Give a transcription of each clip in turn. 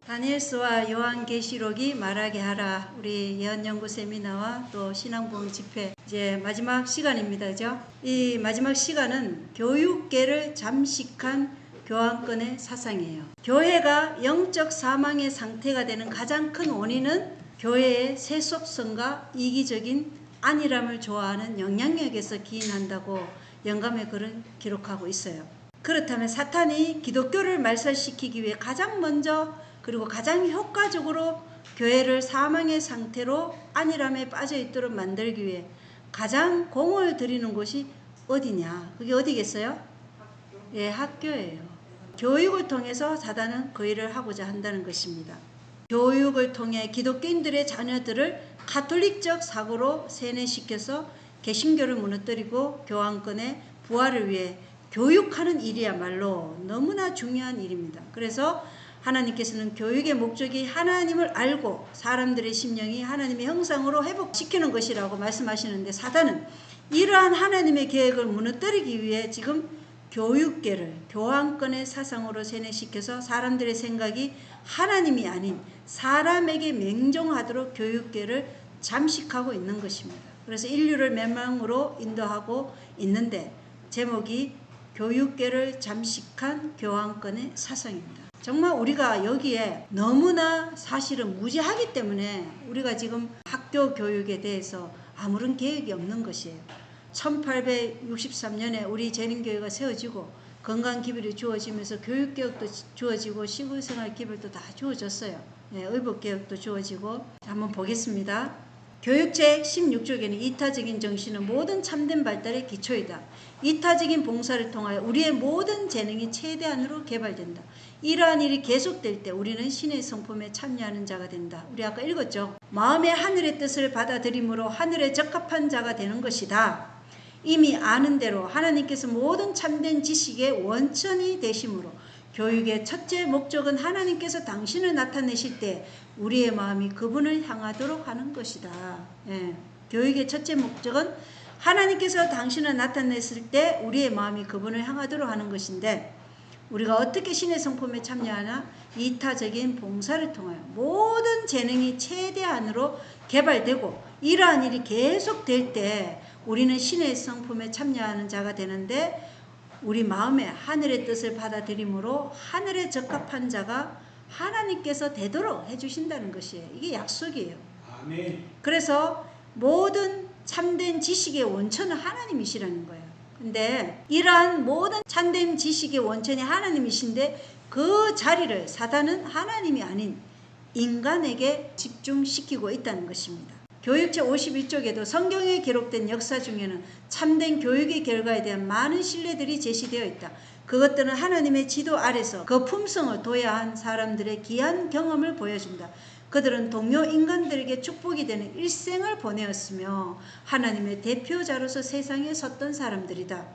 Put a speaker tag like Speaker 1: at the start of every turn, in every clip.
Speaker 1: 다니엘서와 요한계시록이 말하게 하라. 우리 예언연구 세미나와 또 신앙부흥 집회 이제 마지막 시간입니다. 그죠? 이 마지막 시간은 교육계를 잠식한 교황권의 사상이에요. 교회가 영적 사망의 상태가 되는 가장 큰 원인은 교회의 세속성과 이기적인 안일함을 좋아하는 영향력에서 기인한다고 영감의 글은 기록하고 있어요. 그렇다면 사탄이 기독교를 말살시키기 위해 가장 먼저 그리고 가장 효과적으로 교회를 사망의 상태로 안일함에 빠져 있도록 만들기 위해 가장 공을 들이는 곳이 어디냐? 그게 어디겠어요? 예, 학교예요. 교육을 통해서 사단은 그 일을 하고자 한다는 것입니다. 교육을 통해 기독교인들의 자녀들을 가톨릭적 사고로 세뇌시켜서 개신교를 무너뜨리고 교황권의 부활을 위해 교육하는 일이야말로 너무나 중요한 일입니다. 그래서 하나님께서는 교육의 목적이 하나님을 알고 사람들의 심령이 하나님의 형상으로 회복시키는 것이라고 말씀하시는데, 사단은 이러한 하나님의 계획을 무너뜨리기 위해 지금 교육계를 교황권의 사상으로 세뇌시켜서 사람들의 생각이 하나님이 아닌 사람에게 맹종하도록 교육계를 잠식하고 있는 것입니다. 그래서 인류를 멸망으로 인도하고 있는데, 제목이 교육계를 잠식한 교황권의 사상입니다. 정말 우리가 여기에 너무나 사실은 무지하기 때문에 우리가 지금 학교 교육에 대해서 아무런 계획이 없는 것이에요. 1863년에 우리 재림교회가 세워지고 건강기별이 주어지면서 교육개혁도 주어지고 시골생활기별도 다 주어졌어요. 의복개혁도 주어지고. 한번 보겠습니다. 교육책 16쪽에는 이타적인 정신은 모든 참된 발달의 기초이다. 이타적인 봉사를 통하여 우리의 모든 재능이 최대한으로 개발된다. 이러한 일이 계속될 때 우리는 신의 성품에 참여하는 자가 된다. 우리 아까 읽었죠? 마음의 하늘의 뜻을 받아들임으로 하늘에 적합한 자가 되는 것이다. 이미 아는 대로 하나님께서 모든 참된 지식의 원천이 되심으로 교육의 첫째 목적은 하나님께서 당신을 나타내실 때 우리의 마음이 그분을 향하도록 하는 것이다. 교육의 첫째 목적은 하나님께서 당신을 나타냈을 때 우리의 마음이 그분을 향하도록 하는 것인데, 우리가 어떻게 신의 성품에 참여하나? 이타적인 봉사를 통하여 모든 재능이 최대한으로 개발되고 이러한 일이 계속될 때 우리는 신의 성품에 참여하는 자가 되는데, 우리 마음에 하늘의 뜻을 받아들임으로 하늘에 적합한 자가 하나님께서 되도록 해주신다는 것이에요. 이게 약속이에요. 아멘. 그래서 모든 참된 지식의 원천은 하나님이시라는 거예요. 근데 이러한 모든 참된 지식의 원천이 하나님이신데 그 자리를 사단은 하나님이 아닌 인간에게 집중시키고 있다는 것입니다. 교육책 51쪽에도 성경에 기록된 역사 중에는 참된 교육의 결과에 대한 많은 신뢰들이 제시되어 있다. 그것들은 하나님의 지도 아래서 그 품성을 도야한 사람들의 귀한 경험을 보여준다. 그들은 동료 인간들에게 축복이 되는 일생을 보내었으며 하나님의 대표자로서 세상에 섰던 사람들이다.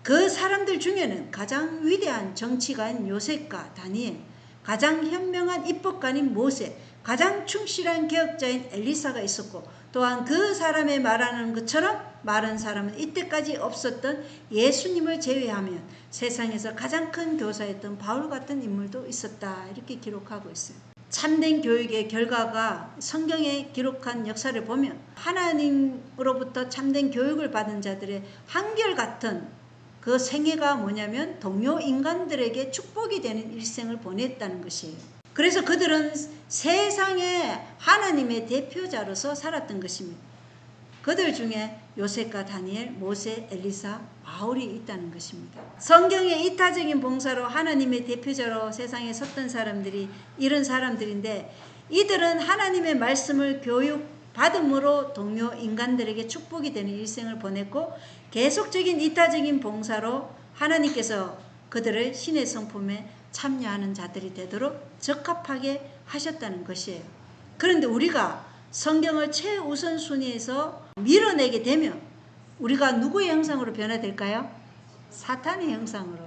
Speaker 1: 그 사람들 중에는 가장 위대한 정치가인 요셉과 다니엘, 가장 현명한 입법관인 모세, 가장 충실한 개혁자인 엘리사가 있었고, 또한 그 사람의 말하는 것처럼 말한 사람은 이때까지 없었던 예수님을 제외하면 세상에서 가장 큰 교사였던 바울 같은 인물도 있었다. 이렇게 기록하고 있어요. 참된 교육의 결과가 성경에 기록한 역사를 보면 하나님으로부터 참된 교육을 받은 자들의 한결같은 그 생애가 뭐냐면 동료 인간들에게 축복이 되는 일생을 보냈다는 것이에요. 그래서 그들은 세상에 하나님의 대표자로서 살았던 것입니다. 그들 중에 요셉과 다니엘, 모세, 엘리사, 바울이 있다는 것입니다. 성경의 이타적인 봉사로 하나님의 대표자로 세상에 섰던 사람들이 이런 사람들인데, 이들은 하나님의 말씀을 교육받음으로 동료 인간들에게 축복이 되는 일생을 보냈고, 계속적인 이타적인 봉사로 하나님께서 그들을 신의 성품에 참여하는 자들이 되도록 적합하게 하셨다는 것이에요. 그런데 우리가 성경을 최우선순위에서 밀어내게 되면 우리가 누구의 형상으로 변화될까요? 사탄의 형상으로.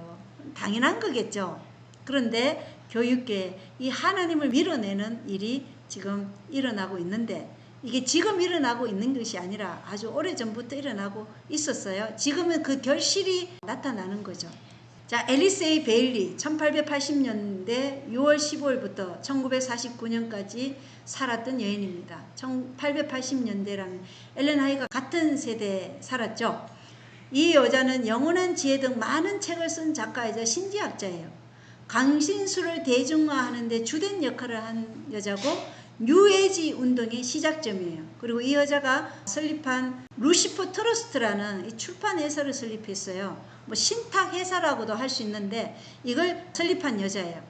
Speaker 1: 당연한 거겠죠. 그런데 교육계에 이 하나님을 밀어내는 일이 지금 일어나고 있는데, 이게 지금 일어나고 있는 것이 아니라 아주 오래전부터 일어나고 있었어요. 지금은 그 결실이 나타나는 거죠. 자, 앨리스 A 베일리 1880년대 6월 15일부터 1949년까지 살았던 여인입니다. 1880년대라면 엘렌 하이가 같은 세대에 살았죠. 이 여자는 영원한 지혜 등 많은 책을 쓴 작가이자 신지학자예요. 강신술을 대중화하는 데 주된 역할을 한 여자고 뉴에이지 운동의 시작점이에요. 그리고 이 여자가 설립한 루시퍼 트러스트라는 이 출판 회사를 설립했어요. 뭐 신탁 회사라고도 할 수 있는데 이걸 설립한 여자예요.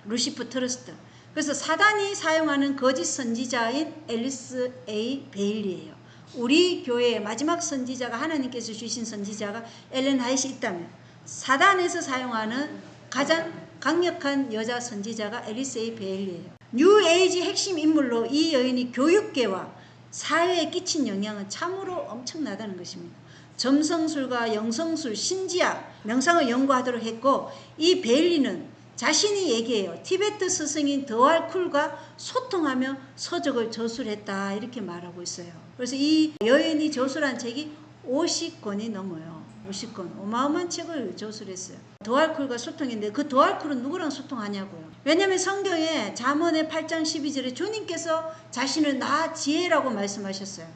Speaker 1: 루시퍼 트러스트. 그래서 사단이 사용하는 거짓 선지자인 앨리스 A 베일리예요. 우리 교회의 마지막 선지자가 하나님께서 주신 선지자가 엘렌 하이트이 있다면 사단에서 사용하는 가장 강력한 여자 선지자가 앨리스 A 베일리예요. 뉴에이지 핵심 인물로 이 여인이 교육계와 사회에 끼친 영향은 참으로 엄청나다는 것입니다. 점성술과 영성술, 신지학, 명상을 연구하도록 했고 이 베일리는 자신이 얘기해요. 티베트 스승인 더왈쿨과 소통하며 서적을 저술했다 이렇게 말하고 있어요. 그래서 이 여인이 저술한 책이 50권이 넘어요. 50권. 어마어마한 책을 저술했어요. 더왈쿨과 소통했는데 그 더왈쿨은 누구랑 소통하냐고요. 왜냐하면 성경에 잠언의 8장 12절에 주님께서 자신을 나 지혜라고 말씀하셨어요.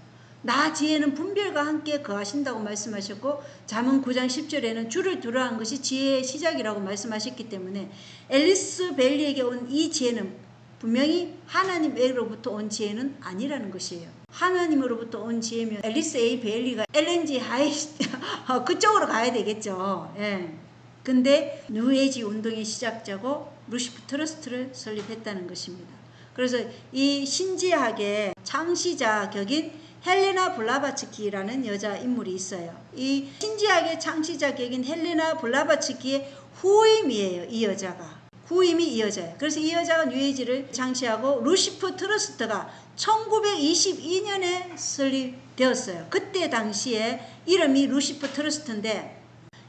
Speaker 1: 나 지혜는 분별과 함께 거하신다고 말씀하셨고 잠언 9장 10절에는 주를 두려워한 것이 지혜의 시작이라고 말씀하셨기 때문에 앨리스 베일리에게 온 이 지혜는 분명히 하나님으로부터 온 지혜는 아니라는 것이에요. 하나님으로부터 온 지혜면 앨리스 A 베일리가 LNG 하이 그쪽으로 가야 되겠죠. 예. 근데 뉴에이지 운동의 시작자고 루시퍼 트러스트를 설립했다는 것입니다. 그래서 이 신지학의 창시자 격인 헬레나 블라바츠키라는 여자 인물이 있어요. 이 신지학의 창시자 격인 헬레나 블라바츠키의 후임이에요. 이 여자가. 후임이 이 여자예요. 그래서 이 여자가 뉴에이지를 창시하고 루시퍼 트러스트가 1922년에 설립되었어요. 그때 당시에 이름이 루시퍼 트러스트인데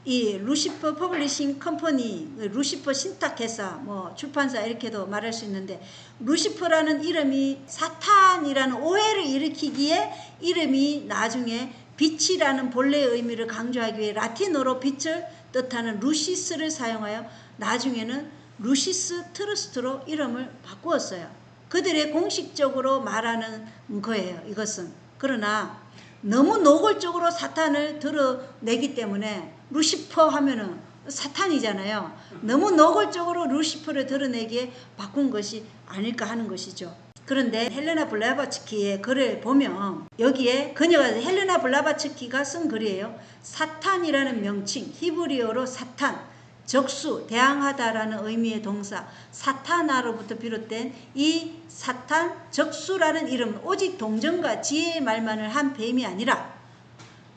Speaker 1: 이 루시퍼 퍼블리싱 컴퍼니, 루시퍼 신탁회사, 뭐 출판사 이렇게도 말할 수 있는데 루시퍼라는 이름이 사탄이라는 오해를 일으키기에 이름이 나중에 빛이라는 본래의 의미를 강조하기 위해 라틴어로 빛을 뜻하는 루시스를 사용하여 나중에는 루시스 트러스트로 이름을 바꾸었어요. 그들의 공식적으로 말하는 거예요. 이것은. 그러나 너무 노골적으로 사탄을 드러내기 때문에 루시퍼 하면은 사탄이잖아요. 너무 노골적으로 루시퍼를 드러내기에 바꾼 것이 아닐까 하는 것이죠. 그런데 헬레나 블라바츠키의 글을 보면 여기에 그녀가 헬레나 블라바츠키가 쓴 글이에요. 사탄이라는 명칭, 히브리어로 사탄, 적수, 대항하다라는 의미의 동사 사타나로부터 비롯된 이 사탄, 적수라는 이름은 오직 동정과 지혜의 말만을 한 뱀이 아니라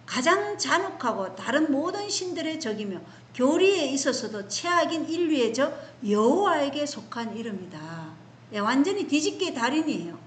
Speaker 1: 가장 잔혹하고 다른 모든 신들의 적이며 교리에 있어서도 최악인 인류의 적 여호와에게 속한 이름이다. 예, 완전히 뒤집기의 달인이에요.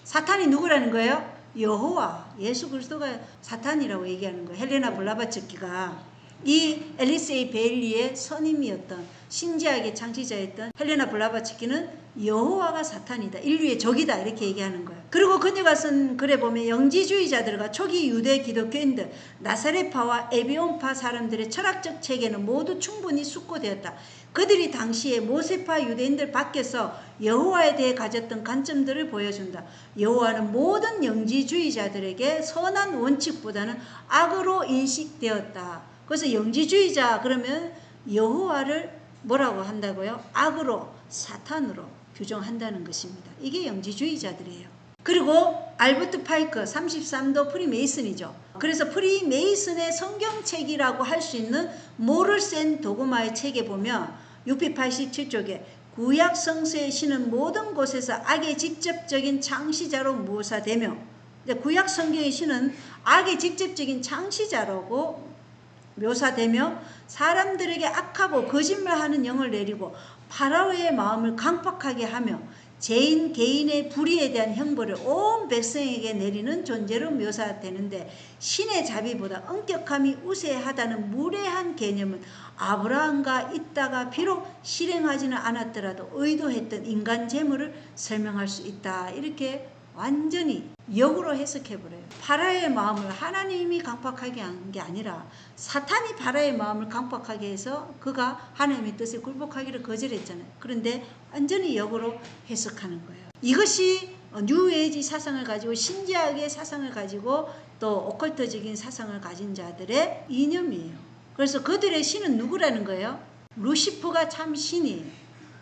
Speaker 1: 사탄이 누구라는 거예요? 여호와, 예수 그리스도가 사탄이라고 얘기하는 거예요. 헬레나 블라바츠키가 이 앨리스 A 베일리의 선임이었던 신지학의 창시자였던 헬레나 블라바츠키는 여호와가 사탄이다. 인류의 적이다. 이렇게 얘기하는 거예요. 그리고 그녀가 쓴 글에 보면 영지주의자들과 초기 유대 기독교인들, 나사렛파와 에비온파 사람들의 철학적 체계는 모두 충분히 숙고되었다. 그들이 당시에 모세파 유대인들 밖에서 여호와에 대해 가졌던 관점들을 보여준다. 여호와는 모든 영지주의자들에게 선한 원칙보다는 악으로 인식되었다. 그래서 영지주의자 그러면 여호와를 뭐라고 한다고요? 악으로, 사탄으로 규정한다는 것입니다. 이게 영지주의자들이에요. 그리고 알버트 파이커 33도 프리메이슨이죠. 그래서 프리메이슨의 성경책이라고 할 수 있는 모럴스 앤 도그마의 책에 보면 687쪽에 구약 성서의 신은 모든 곳에서 악의 직접적인 창시자로 묘사되며 구약 성경의 신은 악의 직접적인 창시자라고 묘사되며 사람들에게 악하고 거짓말하는 영을 내리고 파라오의 마음을 강팍하게 하며 죄인 개인의 불의에 대한 형벌을 온 백성에게 내리는 존재로 묘사되는데 신의 자비보다 엄격함이 우세하다는 무례한 개념은 아브라함과 있다가 비록 실행하지는 않았더라도 의도했던 인간 재물을 설명할 수 있다. 이렇게 완전히 역으로 해석해버려요. 파라의 마음을 하나님이 강팍하게 한 게 아니라 사탄이 파라의 마음을 강팍하게 해서 그가 하나님의 뜻에 굴복하기를 거절했잖아요. 그런데 완전히 역으로 해석하는 거예요. 이것이 뉴에이지 사상을 가지고 신지학의 사상을 가지고 또 오컬트적인 사상을 가진 자들의 이념이에요. 그래서 그들의 신은 누구라는 거예요? 루시퍼가 참 신이에요.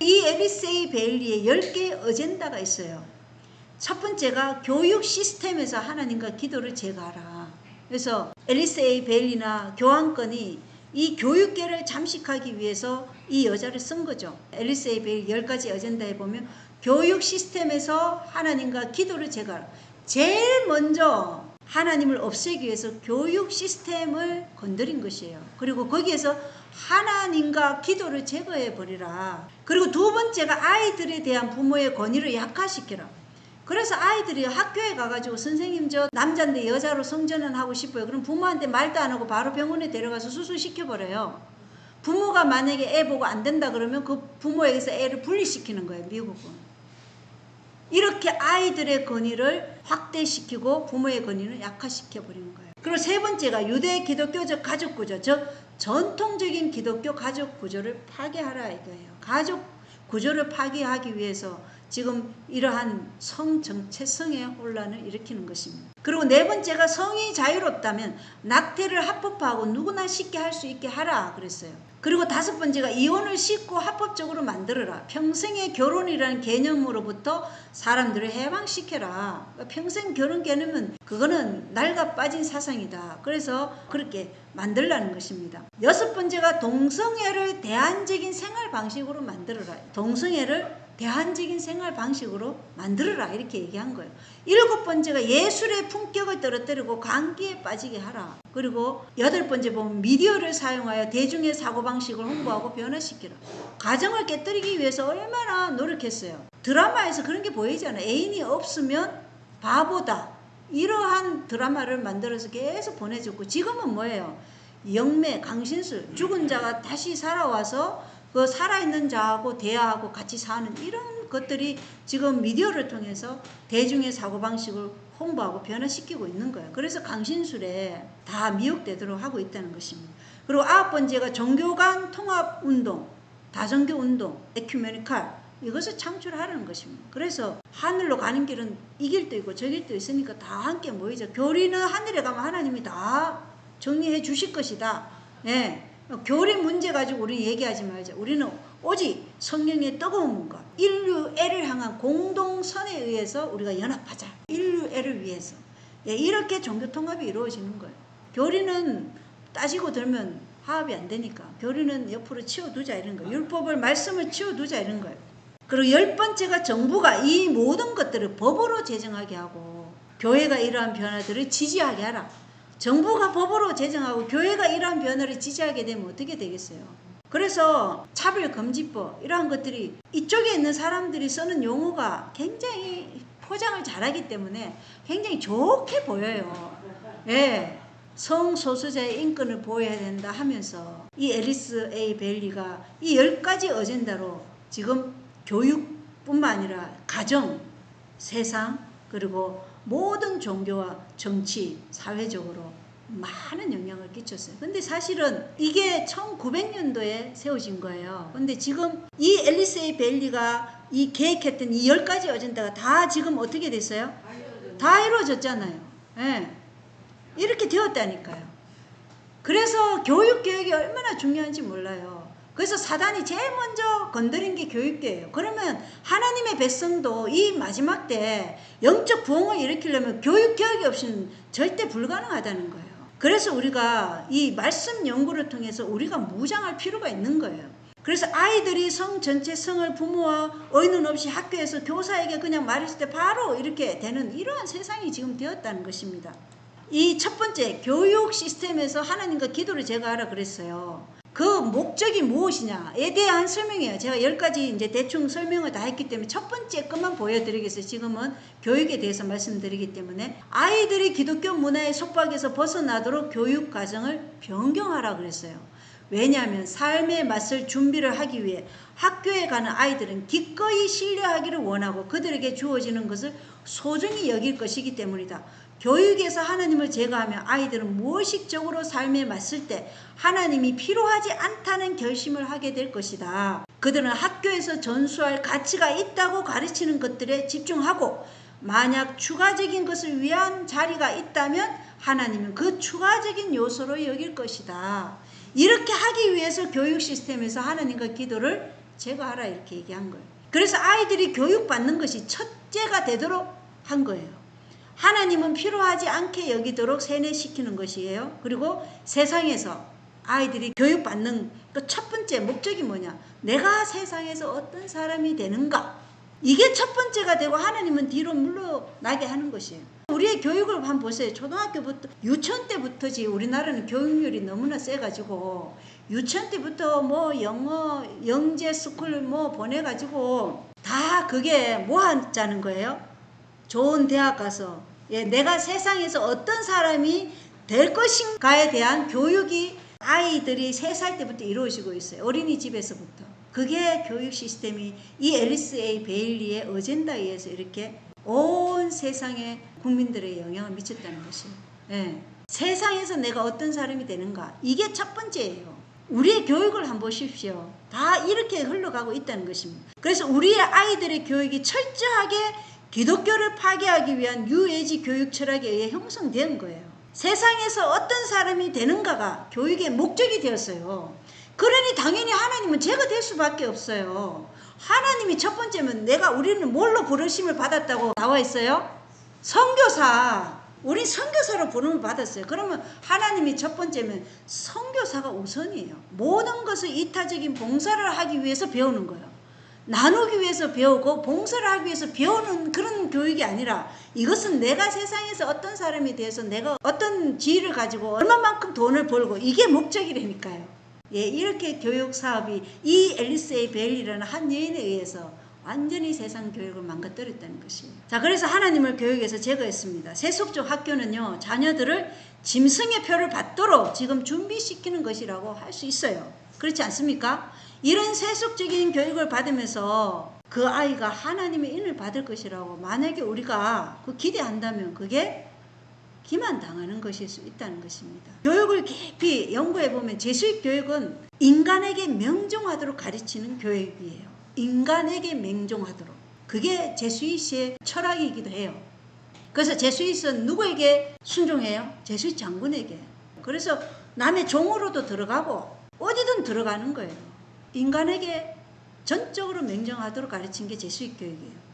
Speaker 1: 이 앨리스 A 베일리의 10개의 어젠다가 있어요. 첫 번째가 교육 시스템에서 하나님과 기도를 제거하라. 그래서 앨리스 A 베일리나 교황권이 이 교육계를 잠식하기 위해서 이 여자를 쓴 거죠. 앨리스 A 베일리 10가지 어젠다에 보면 교육 시스템에서 하나님과 기도를 제거하라. 제일 먼저 하나님을 없애기 위해서 교육 시스템을 건드린 것이에요. 그리고 거기에서 하나님과 기도를 제거해 버리라. 그리고 두 번째가 아이들에 대한 부모의 권위를 약화시키라. 그래서 아이들이 학교에 가가지고 선생님 저 남자인데 여자로 성전환하고 싶어요. 그럼 부모한테 말도 안 하고 바로 병원에 데려가서 수술시켜버려요. 부모가 만약에 애 보고 안 된다 그러면 그 부모에게서 애를 분리시키는 거예요. 미국은. 이렇게 아이들의 권위를 확대시키고 부모의 권위를 약화시켜버리는 거예요. 그리고 세 번째가 유대 기독교적 가족구조, 즉 전통적인 기독교 가족구조를 파괴하라 이거예요. 가족 구조를 파괴하기 위해서 지금 이러한 성정체성의 혼란을 일으키는 것입니다. 그리고 네 번째가 성이 자유롭다면 낙태를 합법화하고 누구나 쉽게 할 수 있게 하라 그랬어요. 그리고 다섯 번째가 이혼을 쉽고 합법적으로 만들어라. 평생의 결혼이라는 개념으로부터 사람들을 해방시켜라. 평생 결혼 개념은 그거는 낡아 빠진 사상이다. 그래서 그렇게 만들라는 것입니다. 여섯 번째가 동성애를 대안적인 생활 방식으로 만들어라. 동성애를 대안적인 생활 방식으로 만들어라 이렇게 얘기한 거예요. 일곱 번째가 예술의 품격을 떨어뜨리고 광기에 빠지게 하라. 그리고 여덟 번째 보면 미디어를 사용하여 대중의 사고방식을 홍보하고 변화시키라. 가정을 깨뜨리기 위해서 얼마나 노력했어요. 드라마에서 그런 게 보이잖아요. 애인이 없으면 바보다. 이러한 드라마를 만들어서 계속 보내줬고 지금은 뭐예요? 영매, 강신술, 죽은 자가 다시 살아와서 그 살아있는 자하고 대화하고 같이 사는 이런 것들이 지금 미디어를 통해서 대중의 사고방식을 홍보하고 변화시키고 있는 거예요. 그래서 강신술에 다 미혹되도록 하고 있다는 것입니다. 그리고 아홉 번째가 종교 간 통합운동, 다종교운동, 에큐메니칼 이것을 창출하라는 것입니다. 그래서 하늘로 가는 길은 이 길도 있고 저 길도 있으니까 다 함께 모이죠. 교리는 하늘에 가면 하나님이 다 정리해 주실 것이다. 예. 교리 문제 가지고 우리 얘기하지 말자. 우리는 오직 성령의 뜨거운 문과 인류애를 향한 공동선에 의해서 우리가 연합하자. 인류애를 위해서. 예, 이렇게 종교 통합이 이루어지는 거예요. 교리는 따지고 들면 화합이 안 되니까 교리는 옆으로 치워두자 이런 거예요. 율법을 말씀을 치워두자 이런 거예요. 그리고 열 번째가 정부가 이 모든 것들을 법으로 제정하게 하고 교회가 이러한 변화들을 지지하게 하라. 정부가 법으로 제정하고 교회가 이러한 변화를 지지하게 되면 어떻게 되겠어요? 그래서 차별금지법 이러한 것들이 이쪽에 있는 사람들이 쓰는 용어가 굉장히 포장을 잘하기 때문에 굉장히 좋게 보여요. 예, 성소수자의 인권을 보호해야 된다 하면서 이 앨리스 A 베일리가 이 10가지 어젠다로 지금 교육뿐만 아니라 가정, 세상 그리고 모든 종교와 정치, 사회적으로 많은 영향을 끼쳤어요. 근데 사실은 이게 1900년도에 세워진 거예요. 근데 지금 이 앨리스 A 베일리가 이 계획했던 이 10가지 어젠다가 다 지금 어떻게 됐어요? 다 이루어졌잖아요. 예. 이렇게 되었다니까요. 그래서 교육개혁이 얼마나 중요한지 몰라요. 그래서 사단이 제일 먼저 건드린 게 교육계예요. 그러면 하나님의 백성도 이 마지막 때 영적 부흥을 일으키려면 교육개혁이 없이는 절대 불가능하다는 거예요. 그래서 우리가 이 말씀 연구를 통해서 우리가 무장할 필요가 있는 거예요. 그래서 아이들이 성 전체 성을 부모와 의논 없이 학교에서 교사에게 그냥 말했을 때 바로 이렇게 되는 이러한 세상이 지금 되었다는 것입니다. 이 첫 번째 교육 시스템에서 하나님과 기도를 제거하라 그랬어요. 그 목적이 무엇이냐에 대한 설명이에요. 제가 10가지 이제 대충 설명을 다 했기 때문에 첫 번째 것만 보여드리겠어요. 지금은 교육에 대해서 말씀드리기 때문에 아이들이 기독교 문화의 속박에서 벗어나도록 교육 과정을 변경하라 그랬어요. 왜냐하면 삶의 맛을 준비를 하기 위해 학교에 가는 아이들은 기꺼이 신뢰하기를 원하고 그들에게 주어지는 것을 소중히 여길 것이기 때문이다. 교육에서 하나님을 제거하면 아이들은 무의식적으로 삶에 맞설 때 하나님이 필요하지 않다는 결심을 하게 될 것이다. 그들은 학교에서 전수할 가치가 있다고 가르치는 것들에 집중하고 만약 추가적인 것을 위한 자리가 있다면 하나님은 그 추가적인 요소로 여길 것이다. 이렇게 하기 위해서 교육 시스템에서 하나님과 기도를 제거하라 이렇게 얘기한 거예요. 그래서 아이들이 교육받는 것이 첫째가 되도록 한 거예요. 하나님은 필요하지 않게 여기도록 세뇌시키는 것이에요. 그리고 세상에서 아이들이 교육받는 그 첫 번째 목적이 뭐냐? 내가 세상에서 어떤 사람이 되는가? 이게 첫 번째가 되고 하나님은 뒤로 물러나게 하는 것이에요. 우리의 교육을 한번 보세요. 초등학교부터 유치원 때부터지 우리나라는 교육률이 너무나 세가지고 유치원 때부터 뭐 영어 영재 스쿨 뭐 보내가지고 다 그게 뭐 하자는 거예요? 좋은 대학 가서 내가 세상에서 어떤 사람이 될 것인가에 대한 교육이 아이들이 3살 때부터 이루어지고 있어요. 어린이집에서부터. 그게 교육 시스템이 이 앨리스 A 베일리의 어젠다에 의해서 이렇게 온 세상의 국민들의 영향을 미쳤다는 것이에요. 예. 세상에서 내가 어떤 사람이 되는가. 이게 첫 번째예요. 우리의 교육을 한번 보십시오. 다 이렇게 흘러가고 있다는 것입니다. 그래서 우리의 아이들의 교육이 철저하게 기독교를 파괴하기 위한 뉴에이지 교육 철학에 의해 형성된 거예요. 세상에서 어떤 사람이 되는가가 교육의 목적이 되었어요. 그러니 당연히 하나님은 제가 될 수밖에 없어요. 하나님이 첫 번째면 우리는 뭘로 부르심을 받았다고 나와 있어요? 선교사. 우리 선교사로 부름을 받았어요. 그러면 하나님이 첫 번째면 선교사가 우선이에요. 모든 것을 이타적인 봉사를 하기 위해서 배우는 거예요. 나누기 위해서 배우고 봉사를 하기 위해서 배우는 그런 교육이 아니라 이것은 내가 세상에서 어떤 사람에 대해서 내가 어떤 지위를 가지고 얼마만큼 돈을 벌고 이게 목적이라니까요. 이렇게 교육 사업이 이 앨리스 A 베일리라는 한 여인에 의해서 완전히 세상 교육을 망가뜨렸다는 것입니다. 자, 그래서 하나님을 교육에서 제거했습니다. 세속적 학교는요, 자녀들을 짐승의 표를 받도록 지금 준비시키는 것이라고 할 수 있어요. 그렇지 않습니까? 이런 세속적인 교육을 받으면서 그 아이가 하나님의 인을 받을 것이라고 만약에 우리가 기대한다면 그게 기만당하는 것일 수 있다는 것입니다. 교육을 깊이 연구해보면 제수익 교육은 인간에게 명종하도록 가르치는 교육이에요. 인간에게 명종하도록. 그게 제수잇의 철학이기도 해요. 그래서 제수잇은 누구에게 순종해요? 제수잇 장군에게. 그래서 남의 종으로도 들어가고 어디든 들어가는 거예요. 인간에게 전적으로 명령하도록 가르친 게 제수익 교육이에요.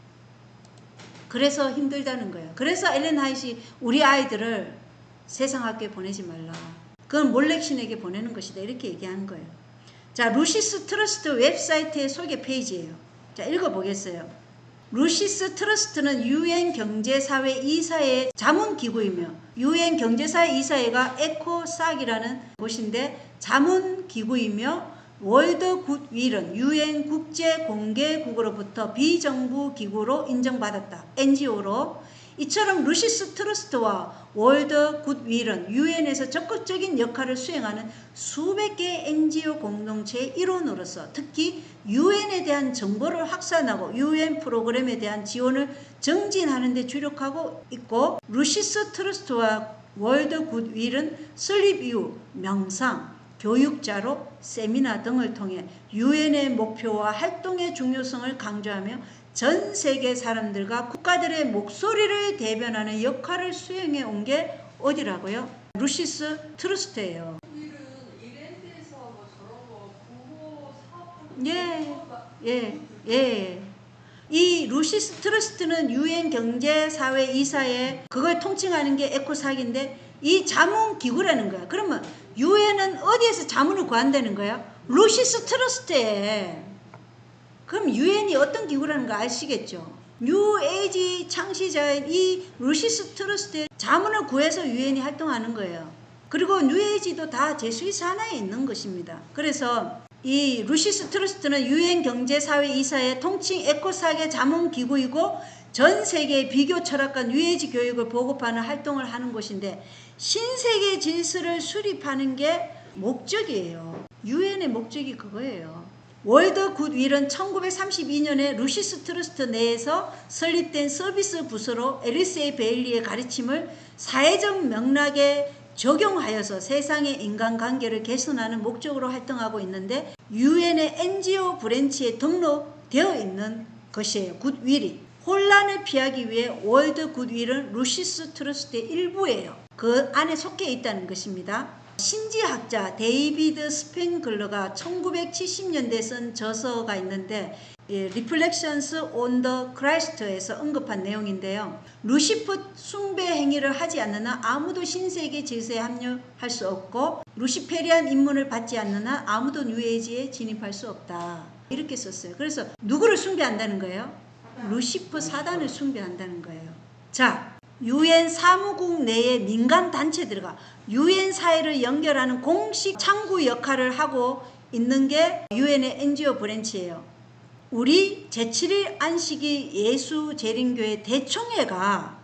Speaker 1: 그래서 힘들다는 거예요. 그래서 엘렌 화이트이 우리 아이들을 세상 학교에 보내지 말라. 그건 몰렉신에게 보내는 것이다. 이렇게 얘기하는 거예요. 자, 루시스 트러스트 웹사이트의 소개 페이지예요. 자, 읽어보겠어요. 루시스 트러스트는 UN 경제사회 이사회 자문기구이며 UN 경제사회 이사회가 에코삭이라는 곳인데 자문기구이며 월드 굿윌은 UN 국제공개국으로부터 비정부 기구로 인정받았다. NGO로. 이처럼 루시스 트러스트와 월드 굿윌은 UN에서 적극적인 역할을 수행하는 수백 개의 NGO 공동체의 일원으로서 특히 UN에 대한 정보를 확산하고 UN 프로그램에 대한 지원을 증진하는 데 주력하고 있고 루시스 트러스트와 월드 굿윌은 슬립유, 명상, 교육자로 세미나 등을 통해 UN의 목표와 활동의 중요성을 강조하며 전 세계 사람들과 국가들의 목소리를 대변하는 역할을 수행해 온 게 어디라고요? 루시스 트러스트예요.
Speaker 2: 이랜드에서 뭐 저런 거 부모 사업
Speaker 1: 예. 이 루시스 트러스트는 UN 경제사회 이사회 그걸 통칭하는 게 에코삭인데 이 자문 기구라는 거야. 그러면 UN은 어디에서 자문을 구한다는 거야? 루시스 트러스트에. 그럼 UN이 어떤 기구라는 거 아시겠죠? 뉴에이지 창시자인 이 루시스 트러스트에 자문을 구해서 UN이 활동하는 거예요. 그리고 뉴에이지도 다 제수잇 산하에 있는 것입니다. 그래서 이 루시스 트러스트는 UN 경제사회 이사회 통칭 에코삭의 자문기구이고 전 세계의 비교 철학과 뉴에이지 교육을 보급하는 활동을 하는 곳인데 신세계 질서를 수립하는 게 목적이에요. 유엔의 목적이 그거예요. 월드 굿윌은 1932년에 루시스 트러스트 내에서 설립된 서비스 부서로 앨리스 A 베일리의 가르침을 사회적 맥락에 적용하여서 세상의 인간관계를 개선하는 목적으로 활동하고 있는데 유엔의 NGO 브랜치에 등록되어 있는 것이에요. 굿윌이. 혼란을 피하기 위해 월드 굿윌은 루시스 트러스트의 일부예요. 그 안에 속해 있다는 것입니다. 신지학자 데이비드 스팽글러가 1970년대에 쓴 저서가 있는데 Reflections on the Christ에서 언급한 내용인데요. 루시퍼 숭배 행위를 하지 않는 한 아무도 신세계 질서에 합류할 수 없고 루시페리안 입문을 받지 않는 한 아무도 뉴에이지에 진입할 수 없다. 이렇게 썼어요. 그래서 누구를 숭배한다는 거예요? 루시퍼 사단을 숭배한다는 거예요. 자, 유엔 사무국 내의 민간 단체들과 유엔 사회를 연결하는 공식 창구 역할을 하고 있는 게 유엔의 NGO 브랜치예요. 우리 제7일 안식일 예수재림교회 대총회가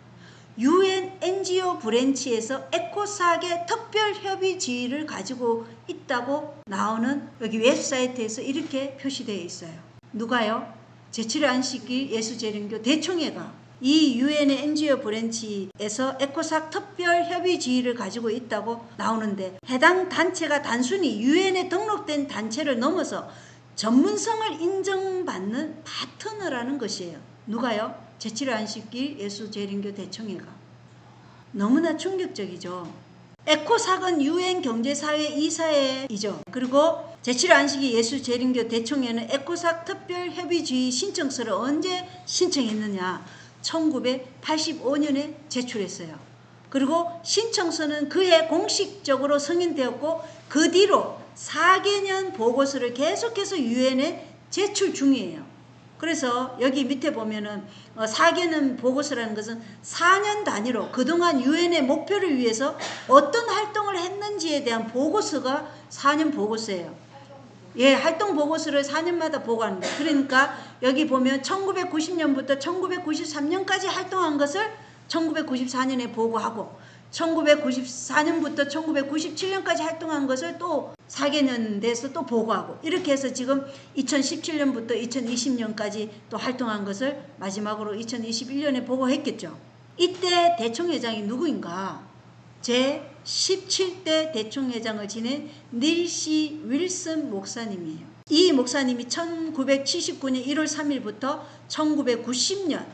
Speaker 1: 유엔 NGO 브랜치에서 에코사계 특별협의 지위를 가지고 있다고 나오는 여기 웹사이트에서 이렇게 표시되어 있어요. 누가요? 제7일 안식일 예수재림교 대총회가 이 유엔의 NGO 브랜치에서 에코삭 특별협의 지위를 가지고 있다고 나오는데 해당 단체가 단순히 유엔에 등록된 단체를 넘어서 전문성을 인정받는 파트너라는 것이에요. 누가요? 제7일 안식일 예수재림교 대총회가. 너무나 충격적이죠. 에코삭은 유엔 경제사회 이사회이죠. 그리고 제7일 안식일 예수재림교 대총회는 에코삭 특별협의주의 신청서를 언제 신청했느냐? 1985년에 제출했어요. 그리고 신청서는 그해 공식적으로 승인되었고 그 뒤로 4개년 보고서를 계속해서 유엔에 제출 중이에요. 그래서 여기 밑에 보면은 4개년 보고서라는 것은 4년 단위로 그동안 유엔의 목표를 위해서 어떤 활동을 했는지에 대한 보고서가 4년 보고서예요. 예, 활동 보고서를 4년마다 보고합니다. 그러니까 여기 보면 1990년부터 1993년까지 활동한 것을 1994년에 보고하고 1994년부터 1997년까지 활동한 것을 또 4개년 돼서 또 보고하고 이렇게 해서 지금 2017년부터 2020년까지 또 활동한 것을 마지막으로 2021년에 보고했겠죠. 이때 대총회장이 누구인가? 제 17대 대총회장을 지낸 닐시 윌슨 목사님이에요. 이 목사님이 1979년 1월 3일부터 1990년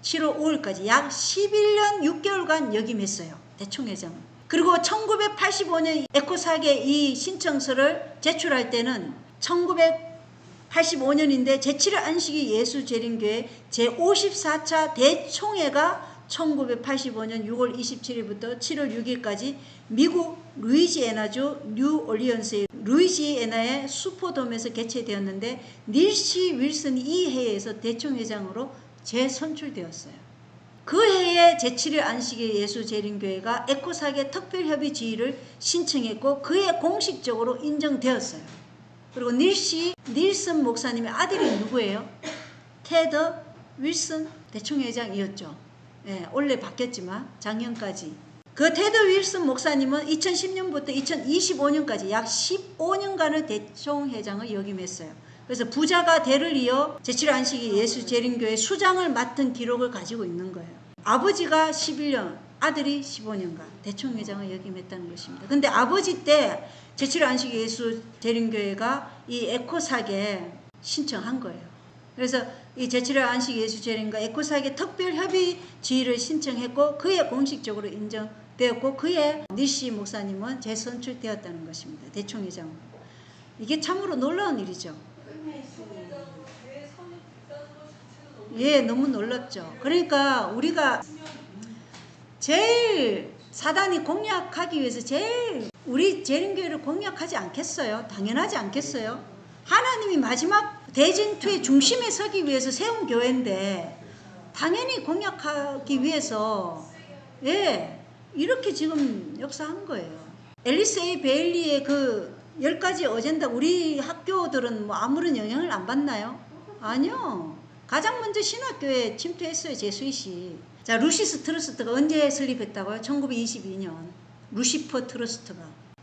Speaker 1: 7월 5일까지 약 11년 6개월간 역임했어요. 대총회장은. 그리고 1985년 에코삭의 이 신청서를 제출할 때는 1985년인데 제7일 안식일 예수재림교회 제54차 대총회가 1985년 6월 27일부터 7월 6일까지 미국 루이지애나주 뉴올리언스의 루이지애나의 슈퍼돔에서 개최되었는데 닐시 윌슨이 이 해에서 대총회장으로 재선출되었어요. 그 해에 제7일 안식일 예수재림교회가 에코삭의 특별협의 지위를 신청했고 그해 공식적으로 인정되었어요. 그리고 닐슨 목사님의 아들이 누구예요? 테드 윌슨 대총회장이었죠. 예, 원래 바뀌었지만 작년까지. 그 테드 윌슨 목사님은 2010년부터 2025년까지 약 15년간을 대총회장을 역임했어요. 그래서 부자가 대를 이어 제7일 안식일 예수재림교회 수장을 맡은 기록을 가지고 있는 거예요. 아버지가 11년, 아들이 15년간 대총회장을 역임했다는 것입니다. 근데 아버지 때 제7일 안식일 예수재림교회가 이 에코삭에 신청한 거예요. 그래서 이 제7일 안식일 예수재림과 에코삭의 특별협의 지위를 신청했고 그에 공식적으로 인정되었고 그에 니시 목사님은 재선출되었다는 것입니다. 대총회장으로. 이게 참으로 놀라운 일이죠. 예, 너무 놀랍죠. 그러니까 우리가 제일 사단이 공략하기 위해서 제일 우리 재림교회를 공략하지 않겠어요? 당연하지 않겠어요? 하나님이 마지막 대진투의 중심에 서기 위해서 세운 교회인데 당연히 공략하기 위해서 예, 이렇게 지금 역사한 거예요. 앨리스 A 베일리의 그 10가지 어젠다 우리 학교들은 뭐 아무런 영향을 안 받나요? 아니요. 가장 먼저 신학교에 침투했어요. 제수잇이. 자, 루시스 트러스트가 언제 설립했다고요? 1922년. 루시퍼 트러스트가.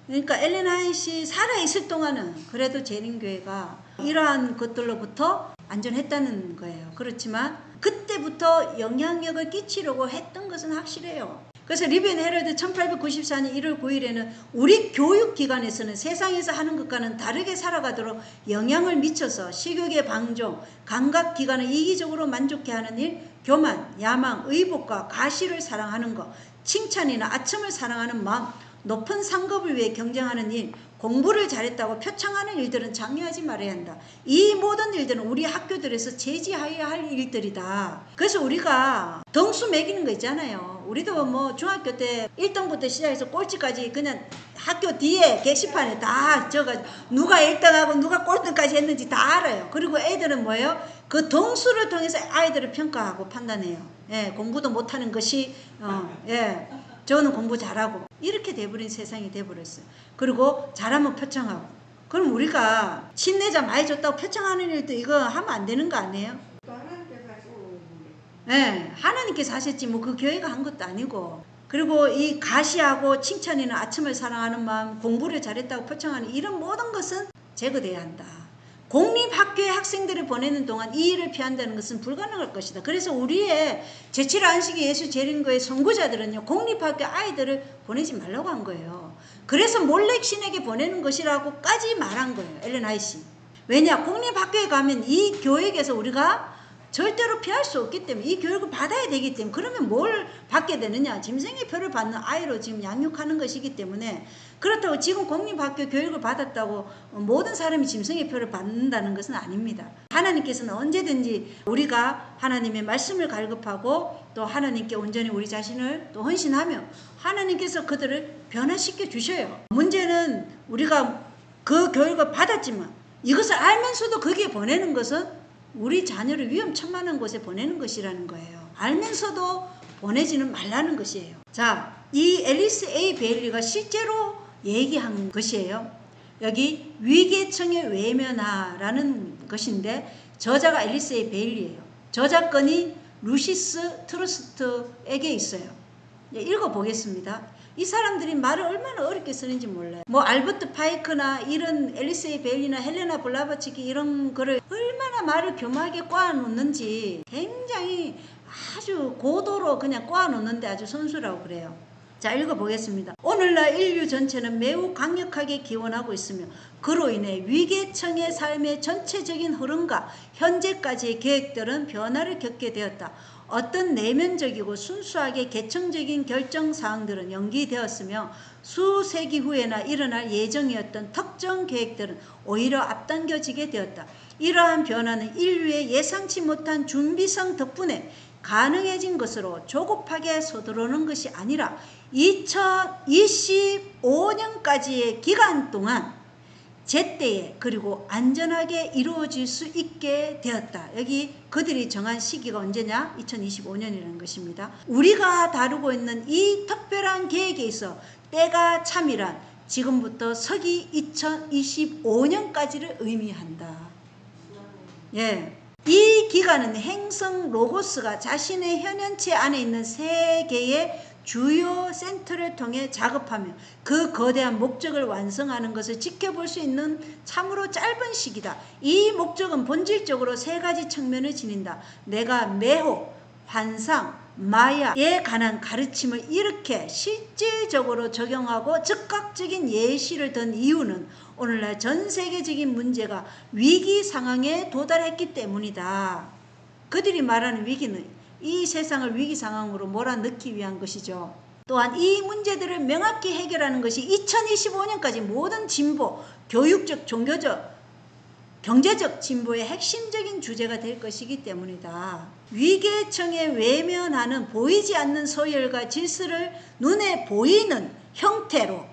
Speaker 1: 그러니까 엘렌 화이트 살아있을 동안은 그래도 재림교회가 이러한 것들로부터 안전했다는 거예요. 그렇지만 그때부터 영향력을 끼치려고 했던 것은 확실해요. 그래서 리비언 헤럴드 1894년 1월 9일에는 우리 교육기관에서는 세상에서 하는 것과는 다르게 살아가도록 영향을 미쳐서 식욕의 방종, 감각기관을 이기적으로 만족해 하는 일, 교만, 야망, 의복과 가시를 사랑하는 것, 칭찬이나 아첨을 사랑하는 마음, 높은 상급을 위해 경쟁하는 일, 공부를 잘했다고 표창하는 일들은 장려하지 말아야 한다. 이 모든 일들은 우리 학교들에서 제지해야 할 일들이다. 그래서 우리가 등수 매기는 거 있잖아요. 우리도 뭐 중학교 때 1등부터 시작해서 꼴찌까지 그냥 학교 뒤에 게시판에 다 적어 누가 1등하고 누가 꼴등까지 했는지 다 알아요. 그리고 애들은 뭐예요? 그 등수를 통해서 아이들을 평가하고 판단해요. 예, 공부도 못하는 것이 예. 저는 공부 잘하고 이렇게 돼버린 세상이 돼버렸어요. 그리고 잘하면 표창하고. 그럼 우리가 친내자 많이 줬다고 표창하는 일도 이거 하면 안 되는 거 아니에요?
Speaker 2: 하나님께서 하시는
Speaker 1: 네, 하나님께서 하셨지 뭐 그 교회가 한 것도 아니고. 그리고 이 가시하고 칭찬이나 아첨을 사랑하는 마음, 공부를 잘했다고 표창하는 이런 모든 것은 제거돼야 한다. 공립학교에 학생들을 보내는 동안 이 일을 피한다는 것은 불가능할 것이다. 그래서 우리의 제7 안식일 예수 재림교회 선구자들은요, 공립학교 아이들을 보내지 말라고 한 거예요. 그래서 몰래 신에게 보내는 것이라고까지 말한 거예요. 엘렌 화이트. 왜냐? 공립학교에 가면 이 교육에서 우리가 절대로 피할 수 없기 때문에 이 교육을 받아야 되기 때문에 그러면 뭘 받게 되느냐? 짐승의 표를 받는 아이로 지금 양육하는 것이기 때문에 그렇다고 지금 공립학교 교육을 받았다고 모든 사람이 짐승의 표를 받는다는 것은 아닙니다. 하나님께서는 언제든지 우리가 하나님의 말씀을 갈급하고 또 하나님께 온전히 우리 자신을 또 헌신하며 하나님께서 그들을 변화시켜 주셔요. 문제는 우리가 그 교육을 받았지만 이것을 알면서도 거기에 보내는 것은 우리 자녀를 위험천만한 곳에 보내는 것이라는 거예요. 알면서도 보내지는 말라는 것이에요. 자, 이 앨리스 A. 베일리가 실제로 얘기한 것이에요. 여기 위계청의 외면하라는 것인데 저자가 앨리스 A. 베일리예요. 저작권이 루시스 트러스트에게 있어요. 읽어보겠습니다. 이 사람들이 말을 얼마나 어렵게 쓰는지 몰라요. 뭐 알버트 파이크나 이런 앨리스 A. 베일리나 헬레나 블라바츠키 이런 거를 얼마나 말을 교묘하게 꼬아놓는지 굉장히 아주 고도로 그냥 꼬아놓는데 아주 선수라고 그래요. 자, 읽어보겠습니다. 오늘날 인류 전체는 매우 강력하게 기원하고 있으며 그로 인해 위계청의 삶의 전체적인 흐름과 현재까지의 계획들은 변화를 겪게 되었다. 어떤 내면적이고 순수하게 개청적인 결정사항들은 연기되었으며 수세기 후에나 일어날 예정이었던 특정 계획들은 오히려 앞당겨지게 되었다. 이러한 변화는 인류의 예상치 못한 준비성 덕분에 가능해진 것으로 조급하게 서두르는 것이 아니라 2025년까지의 기간 동안 제때에 그리고 안전하게 이루어질 수 있게 되었다. 여기 그들이 정한 시기가 언제냐? 2025년이라는 것입니다. 우리가 다루고 있는 이 특별한 계획에 있어 때가 참이란 지금부터 서기 2025년까지를 의미한다. 예. 이 기간은 행성 로고스가 자신의 현현체 안에 있는 세 개의 주요 센터를 통해 작업하며 그 거대한 목적을 완성하는 것을 지켜볼 수 있는 참으로 짧은 시기다. 이 목적은 본질적으로 세 가지 측면을 지닌다. 내가 매호, 환상, 마야에 관한 가르침을 이렇게 실질적으로 적용하고 즉각적인 예시를 든 이유는 오늘날 전 세계적인 문제가 위기 상황에 도달했기 때문이다. 그들이 말하는 위기는 이 세상을 위기 상황으로 몰아넣기 위한 것이죠. 또한 이 문제들을 명확히 해결하는 것이 2025년까지 모든 진보, 교육적, 종교적, 경제적 진보의 핵심적인 주제가 될 것이기 때문이다. 위계청에 외면하는 보이지 않는 서열과 질서를 눈에 보이는 형태로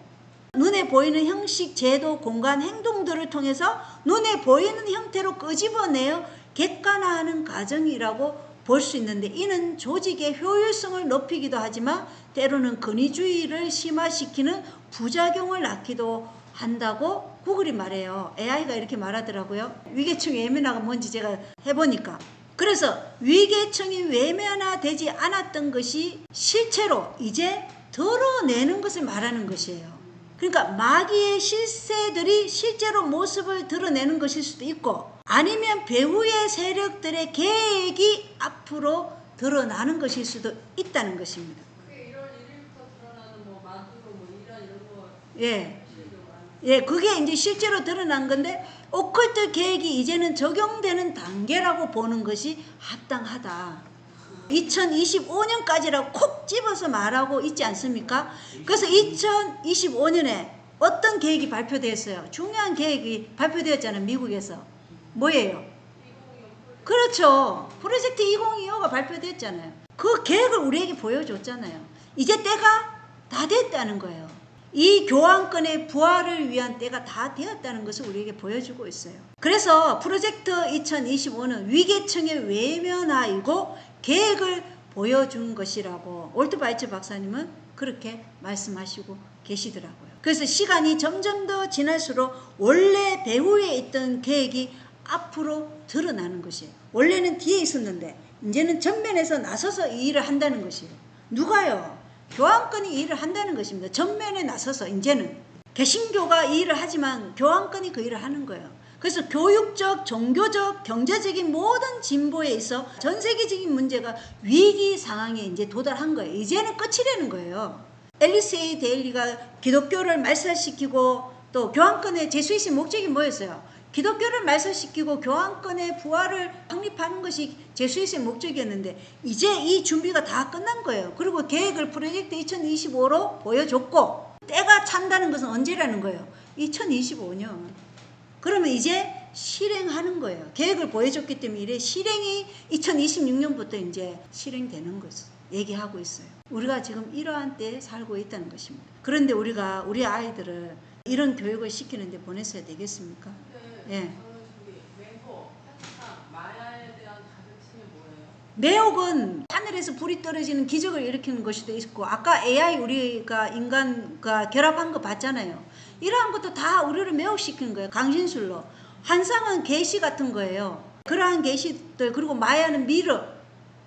Speaker 1: 눈에 보이는 형식, 제도, 공간, 행동들을 통해서 눈에 보이는 형태로 끄집어내어 객관화하는 과정이라고 볼 수 있는데 이는 조직의 효율성을 높이기도 하지만 때로는 권위주의를 심화시키는 부작용을 낳기도 한다고 구글이 말해요. AI가 이렇게 말하더라고요. 위계청이 외면화가 뭔지 제가 해보니까. 그래서 위계청이 외면화되지 않았던 것이 실체로 이제 드러내는 것을 말하는 것이에요. 그러니까 마귀의 실세들이 실제로 모습을 드러내는 것일 수도 있고, 아니면 배후의 세력들의 계획이 앞으로 드러나는 것일 수도 있다는 것입니다.
Speaker 2: 그게 1월 1일부터 드러나는 뭐 마두로 뭐 이런 거.
Speaker 1: 예. 예, 그게 이제 실제로 드러난 건데, 오컬트 계획이 이제는 적용되는 단계라고 보는 것이 합당하다. 2025년까지라고 콕 집어서 말하고 있지 않습니까? 그래서 2025년에 어떤 계획이 발표됐어요? 중요한 계획이 발표되었잖아요, 미국에서. 뭐예요? 그렇죠. 프로젝트 2025가 발표됐잖아요. 그 계획을 우리에게 보여줬잖아요. 이제 때가 다 됐다는 거예요. 이 교황권의 부활을 위한 때가 다 되었다는 것을 우리에게 보여주고 있어요. 그래서 프로젝트 2025는 위계층의 외면하이고 계획을 보여준 것이라고 올트바이처 박사님은 그렇게 말씀하시고 계시더라고요. 그래서 시간이 점점 더 지날수록 원래 배후에 있던 계획이 앞으로 드러나는 것이에요. 원래는 뒤에 있었는데 이제는 전면에서 나서서 이 일을 한다는 것이에요. 누가요? 교황권이 이 일을 한다는 것입니다. 전면에 나서서 이제는 개신교가 이 일을 하지만 교황권이 그 일을 하는 거예요. 그래서 교육적, 종교적, 경제적인 모든 진보에 있어 전 세계적인 문제가 위기 상황에 이제 도달한 거예요. 이제는 끝이라는 거예요. 앨리스 A. 데일리가 기독교를 말살시키고 또 교황권의 제수이신 목적이 뭐였어요? 기독교를 말살시키고 교황권의 부활을 확립하는 것이 제수이신 목적이었는데 이제 이 준비가 다 끝난 거예요. 그리고 계획을 프로젝트 2025로 보여줬고, 때가 찬다는 것은 언제라는 거예요? 2025년. 그러면 이제 실행하는 거예요. 계획을 보여줬기 때문에 이래 실행이 2026년부터 이제 실행되는 것을 얘기하고 있어요. 우리가 지금 이러한 때에 살고 있다는 것입니다. 그런데 우리가 우리 아이들을 이런 교육을 시키는데 보냈어야 되겠습니까? 예.
Speaker 2: 매혹, 한참, 마야에 대한 가르침이 뭐예요?
Speaker 1: 매혹은 하늘에서 불이 떨어지는 기적을 일으키는 것이도 있고, 아까 AI 우리가 인간과 결합한 거 봤잖아요. 이러한 것도 다 우리를 매혹시키는 거예요. 강신술로. 환상은 계시 같은 거예요. 그러한 계시들, 그리고 마야는 미륵.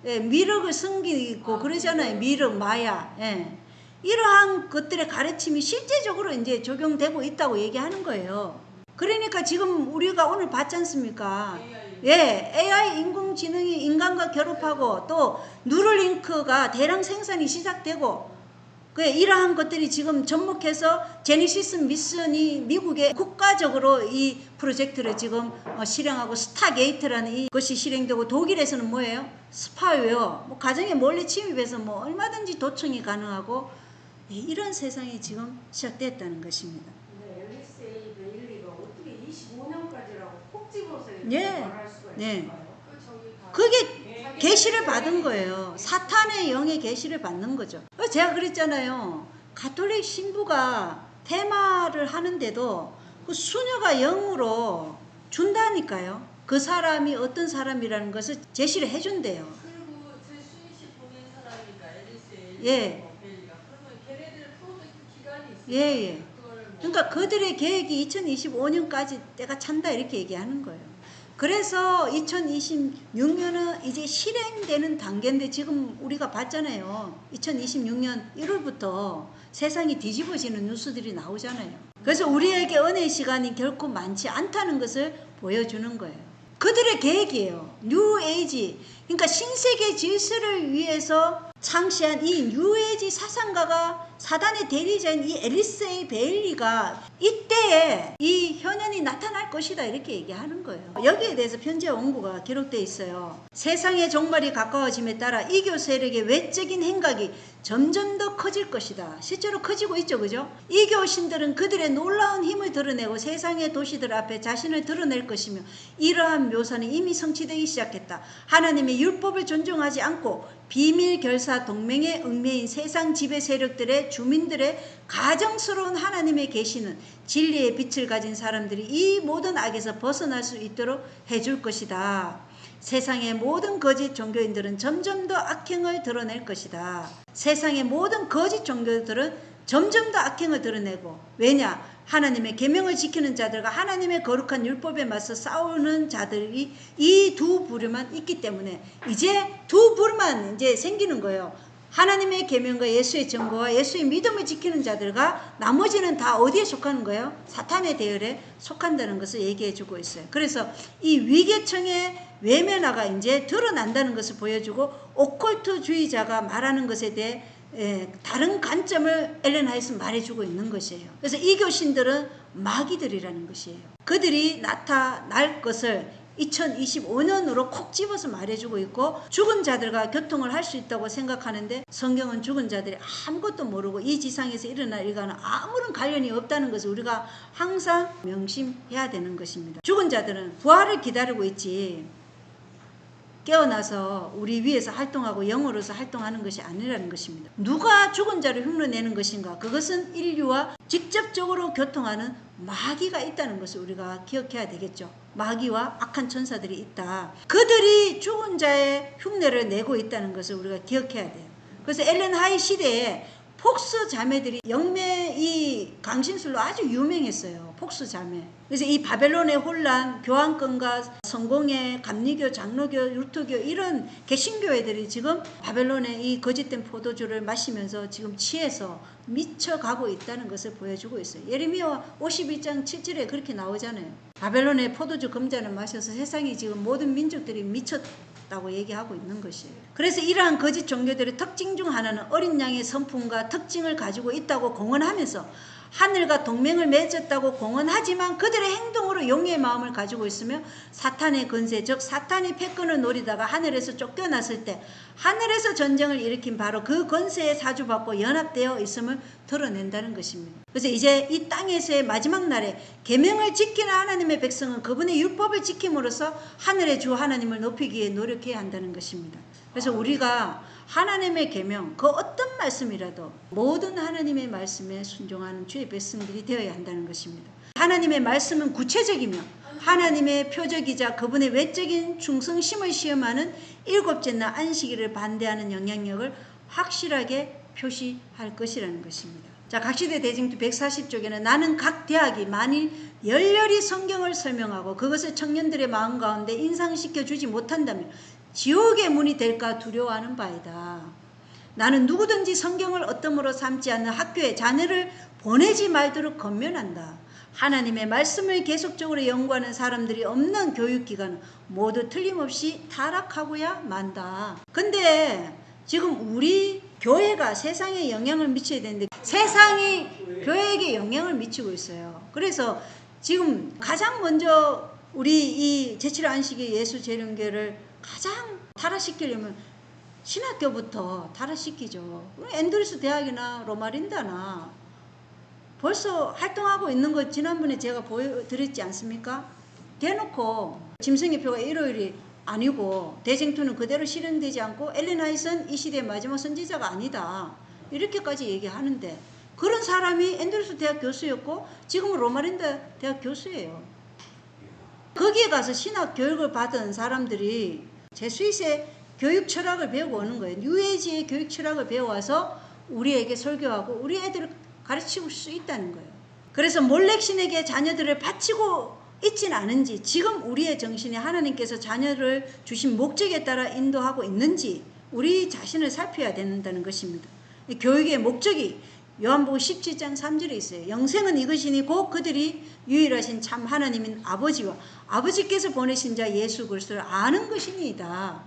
Speaker 1: 예, 미륵을 숨기고 그러잖아요. 미륵, 마야. 예. 이러한 것들의 가르침이 실제적으로 이제 적용되고 있다고 얘기하는 거예요. 그러니까 지금 우리가 오늘 봤지 않습니까? 예, AI 인공지능이 인간과 결합하고 또 뉴럴링크가 대량 생산이 시작되고, 이러한 것들이 지금 접목해서 제네시스 미션이 미국의 국가적으로 이 프로젝트를 지금 실행하고, 스타게이트라는 이것이 실행되고, 독일에서는 뭐예요? 스파이웨어, 뭐 가정에 몰래 침입해서 뭐 얼마든지 도청이 가능하고, 이런 세상이 지금 시작됐다는 것입니다.
Speaker 3: 앨리스 A. 데일리가 어떻게 25년까지라고 콕 집어서
Speaker 1: 예.
Speaker 3: 말할 수가
Speaker 1: 네.
Speaker 3: 있을까요?
Speaker 1: 그게 계시를 받은 거예요. 사탄의 영의 계시를 받는 거죠. 제가 그랬잖아요. 가톨릭 신부가 테마를 하는데도 그 수녀가 영으로 준다니까요. 그 사람이 어떤 사람이라는 것을 제시를 해준대요.
Speaker 2: 그리고 제 수인씨 보낸 사람이니까 앨리스
Speaker 1: 예.
Speaker 2: 베일리가. 그러면 걔네들 프로젝트 기간이 있어요.
Speaker 1: 예, 예.
Speaker 2: 그걸 뭐
Speaker 1: 그러니까 그들의 계획이 2025년까지 때가 찬다 이렇게 얘기하는 거예요. 그래서 2026년은 이제 실행되는 단계인데, 지금 우리가 봤잖아요. 2026년 1월부터 세상이 뒤집어지는 뉴스들이 나오잖아요. 그래서 우리에게 은혜의 시간이 결코 많지 않다는 것을 보여주는 거예요. 그들의 계획이에요. 뉴 에이지. 그러니까 신세계 질서를 위해서 창시한 이 뉴에이지 사상가가, 사단의 대리자인 이 앨리스 A. 베일리가 이때에 이 현현이 나타날 것이다 이렇게 얘기하는 거예요. 여기에 대해서 편지와 원고가 기록되어 있어요. 세상의 종말이 가까워짐에 따라 이교 세력의 외적인 행각이 점점 더 커질 것이다. 실제로 커지고 있죠, 그죠? 이교 신들은 그들의 놀라운 힘을 드러내고 세상의 도시들 앞에 자신을 드러낼 것이며, 이러한 묘사는 이미 성취되기 시작했다. 하나님의 율법을 존중하지 않고 비밀 결사 동맹의 얽매인 세상 지배 세력들의 주민들의 가정스러운 하나님의 계시는 진리의 빛을 가진 사람들이 이 모든 악에서 벗어날 수 있도록 해줄 것이다. 세상의 모든 거짓 종교인들은 점점 더 악행을 드러낼 것이다. 세상의 모든 거짓 종교들은 점점 더 악행을 드러내고, 왜냐? 하나님의 계명을 지키는 자들과 하나님의 거룩한 율법에 맞서 싸우는 자들이 이 두 부류만 있기 때문에 이제 두 부류만 이제 생기는 거예요. 하나님의 계명과 예수의 증거와 예수의 믿음을 지키는 자들과 나머지는 다 어디에 속하는 거예요? 사탄의 대열에 속한다는 것을 얘기해 주고 있어요. 그래서 이 위계청의 외면화가 이제 드러난다는 것을 보여주고 오컬트주의자가 말하는 것에 대해 다른 관점을 엘렌 화이트는 말해주고 있는 것이에요. 그래서 이 교신들은 마귀들이라는 것이에요. 그들이 나타날 것을 2025년으로 콕 집어서 말해주고 있고 죽은 자들과 교통을 할 수 있다고 생각하는데 성경은 죽은 자들이 아무것도 모르고 이 지상에서 일어날 일과는 아무런 관련이 없다는 것을 우리가 항상 명심해야 되는 것입니다. 죽은 자들은 부활을 기다리고 있지 깨어나서 우리 위에서 활동하고 영으로서 활동하는 것이 아니라는 것입니다. 누가 죽은 자를 흉내내는 것인가? 그것은 인류와 직접적으로 교통하는 마귀가 있다는 것을 우리가 기억해야 되겠죠. 마귀와 악한 천사들이 있다. 그들이 죽은 자의 흉내를 내고 있다는 것을 우리가 기억해야 돼요. 그래서 엘렌 화이트 시대에 폭스 자매들이 영매 이 강신술로 아주 유명했어요. 폭스 자매. 그래서 이 바벨론의 혼란, 교황권과 성공회, 감리교, 장로교, 루터교 이런 개신교회들이 지금 바벨론의 이 거짓된 포도주를 마시면서 지금 취해서 미쳐가고 있다는 것을 보여주고 있어요. 예레미야 51장 7절에 그렇게 나오잖아요. 바벨론의 포도주 금잔을 마셔서 세상이 지금 모든 민족들이 미쳤다고 얘기하고 있는 것이에요. 그래서 이러한 거짓 종교들의 특징 중 하나는 어린 양의 성품과 특징을 가지고 있다고 공언하면서 하늘과 동맹을 맺었다고 공언하지만 그들의 행동으로 용의 마음을 가지고 있으며 사탄의 권세, 즉 사탄이 패권을 노리다가 하늘에서 쫓겨났을 때 하늘에서 전쟁을 일으킨 바로 그 권세에 사주받고 연합되어 있음을 드러낸다는 것입니다. 그래서 이제 이 땅에서의 마지막 날에 계명을 지키는 하나님의 백성은 그분의 율법을 지킴으로써 하늘의 주 하나님을 높이기 위해 노력해야 한다는 것입니다. 그래서 우리가 하나님의 계명, 그 어떤 말씀이라도 모든 하나님의 말씀에 순종하는 주의 백성들이 되어야 한다는 것입니다. 하나님의 말씀은 구체적이며 하나님의 표적이자 그분의 외적인 충성심을 시험하는 일곱째 날 안식일을 반대하는 영향력을 확실하게 표시할 것이라는 것입니다. 자, 각시대 대징투 140쪽에는 나는 각 대학이 만일 열렬히 성경을 설명하고 그것을 청년들의 마음 가운데 인상시켜 주지 못한다면 지옥의 문이 될까 두려워하는 바이다. 나는 누구든지 성경을 어떠므로 삼지 않는 학교에 자녀를 보내지 말도록 권면한다. 하나님의 말씀을 계속적으로 연구하는 사람들이 없는 교육기관은 모두 틀림없이 타락하고야 만다. 근데 지금 우리 교회가 세상에 영향을 미쳐야 되는데 세상이 교회에게 영향을 미치고 있어요. 그래서 지금 가장 먼저 우리 이 제7일 안식일 예수재림교회를 가장 타락시키려면 신학교부터 타락시키죠. 앤드루스 대학이나 로마린다나 벌써 활동하고 있는 거 지난번에 제가 보여드렸지 않습니까? 대놓고 짐승의 표가 일요일이 아니고 대쟁투는 그대로 실현되지 않고 엘렌 화이트는 이 시대의 마지막 선지자가 아니다. 이렇게까지 얘기하는데 그런 사람이 앤드루스 대학 교수였고 지금은 로마린다 대학 교수예요. 거기에 가서 신학 교육을 받은 사람들이 제수잇의 교육 철학을 배우고 오는 거예요. 뉴에이지의 교육 철학을 배워와서 우리에게 설교하고 우리 애들을 가르칠 수 있다는 거예요. 그래서 몰렉신에게 자녀들을 바치고 있진 않은지 지금 우리의 정신이 하나님께서 자녀를 주신 목적에 따라 인도하고 있는지 우리 자신을 살펴야 된다는 것입니다. 교육의 목적이 요한복음 17장 3절에 있어요. 영생은 이것이니 곧 그들이 유일하신 참 하나님인 아버지와 아버지께서 보내신 자 예수 그리스도를 아는 것이니이다.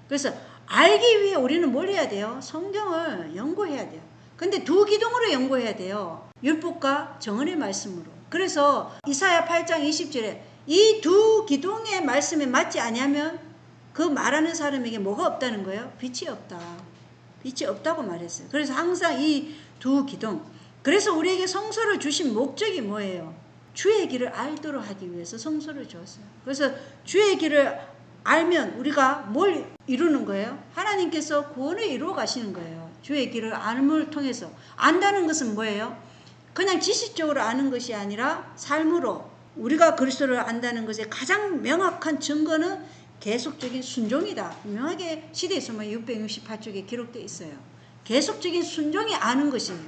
Speaker 1: 그래서 알기 위해 우리는 뭘 해야 돼요? 성경을 연구해야 돼요. 근데 두 기둥으로 연구해야 돼요. 율법과 정언의 말씀으로. 그래서 이사야 8장 20절에 이 두 기둥의 말씀에 맞지 아니하면 그 말하는 사람에게 뭐가 없다는 거예요? 빛이 없다. 빛이 없다고 말했어요. 그래서 항상 이 두 기둥. 그래서 우리에게 성서를 주신 목적이 뭐예요? 주의 길을 알도록 하기 위해서 성서를 주었어요. 그래서 주의 길을 알면 우리가 뭘 이루는 거예요? 하나님께서 구원을 이루어 가시는 거예요. 주의 길을 알음을 통해서. 안다는 것은 뭐예요? 그냥 지식적으로 아는 것이 아니라 삶으로 우리가 그리스도를 안다는 것의 가장 명확한 증거는 계속적인 순종이다. 분명하게 시대에서만 668쪽에 기록되어 있어요. 계속적인 순종이 아는 것이에요.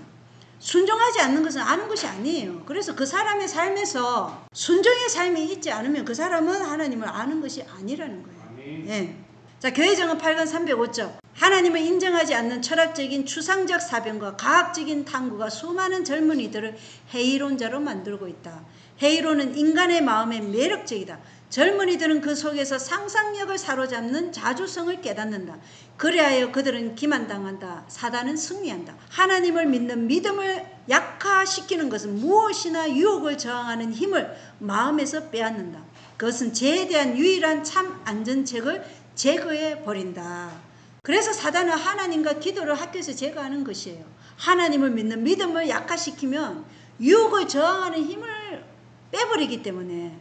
Speaker 1: 순종하지 않는 것은 아는 것이 아니에요. 그래서 그 사람의 삶에서 순종의 삶이 있지 않으면 그 사람은 하나님을 아는 것이 아니라는 거예요. 예. 자, 교회정은 8권 305쪽. 하나님을 인정하지 않는 철학적인 추상적 사변과 과학적인 탐구가 수많은 젊은이들을 회의론자로 만들고 있다. 회의론은 인간의 마음에 매력적이다. 젊은이들은 그 속에서 상상력을 사로잡는 자주성을 깨닫는다. 그리하여 그들은 기만당한다. 사단은 승리한다. 하나님을 믿는 믿음을 약화시키는 것은 무엇이나 유혹을 저항하는 힘을 마음에서 빼앗는다. 그것은 죄에 대한 유일한 참 안전책을 제거해 버린다. 그래서 사단은 하나님과 기도를 학교에서 제거하는 것이에요. 하나님을 믿는 믿음을 약화시키면 유혹을 저항하는 힘을 빼버리기 때문에,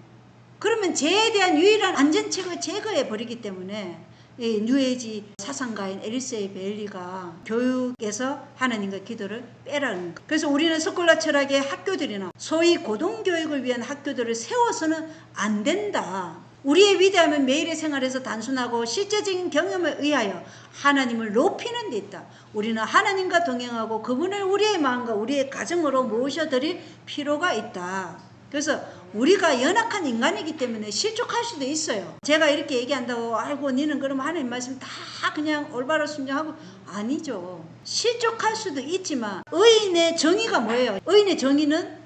Speaker 1: 그러면 죄에 대한 유일한 안전책을 제거해 버리기 때문에 뉴에이지 사상가인 에리스 베일리가 교육에서 하나님과 기도를 빼라는 거. 그래서 우리는 스콜라 철학의 학교들이나 소위 고등교육을 위한 학교들을 세워서는 안 된다. 우리의 위대함은 매일의 생활에서 단순하고 실제적인 경험에 의하여 하나님을 높이는 데 있다. 우리는 하나님과 동행하고 그분을 우리의 마음과 우리의 가정으로 모셔드릴 필요가 있다. 그래서 우리가 연약한 인간이기 때문에 실족할 수도 있어요. 제가 이렇게 얘기한다고 알고 니는 그럼 하나님 말씀 다 그냥 올바로 순종하고, 아니죠. 실족할 수도 있지만 의인의 정의가 뭐예요? 의인의 정의는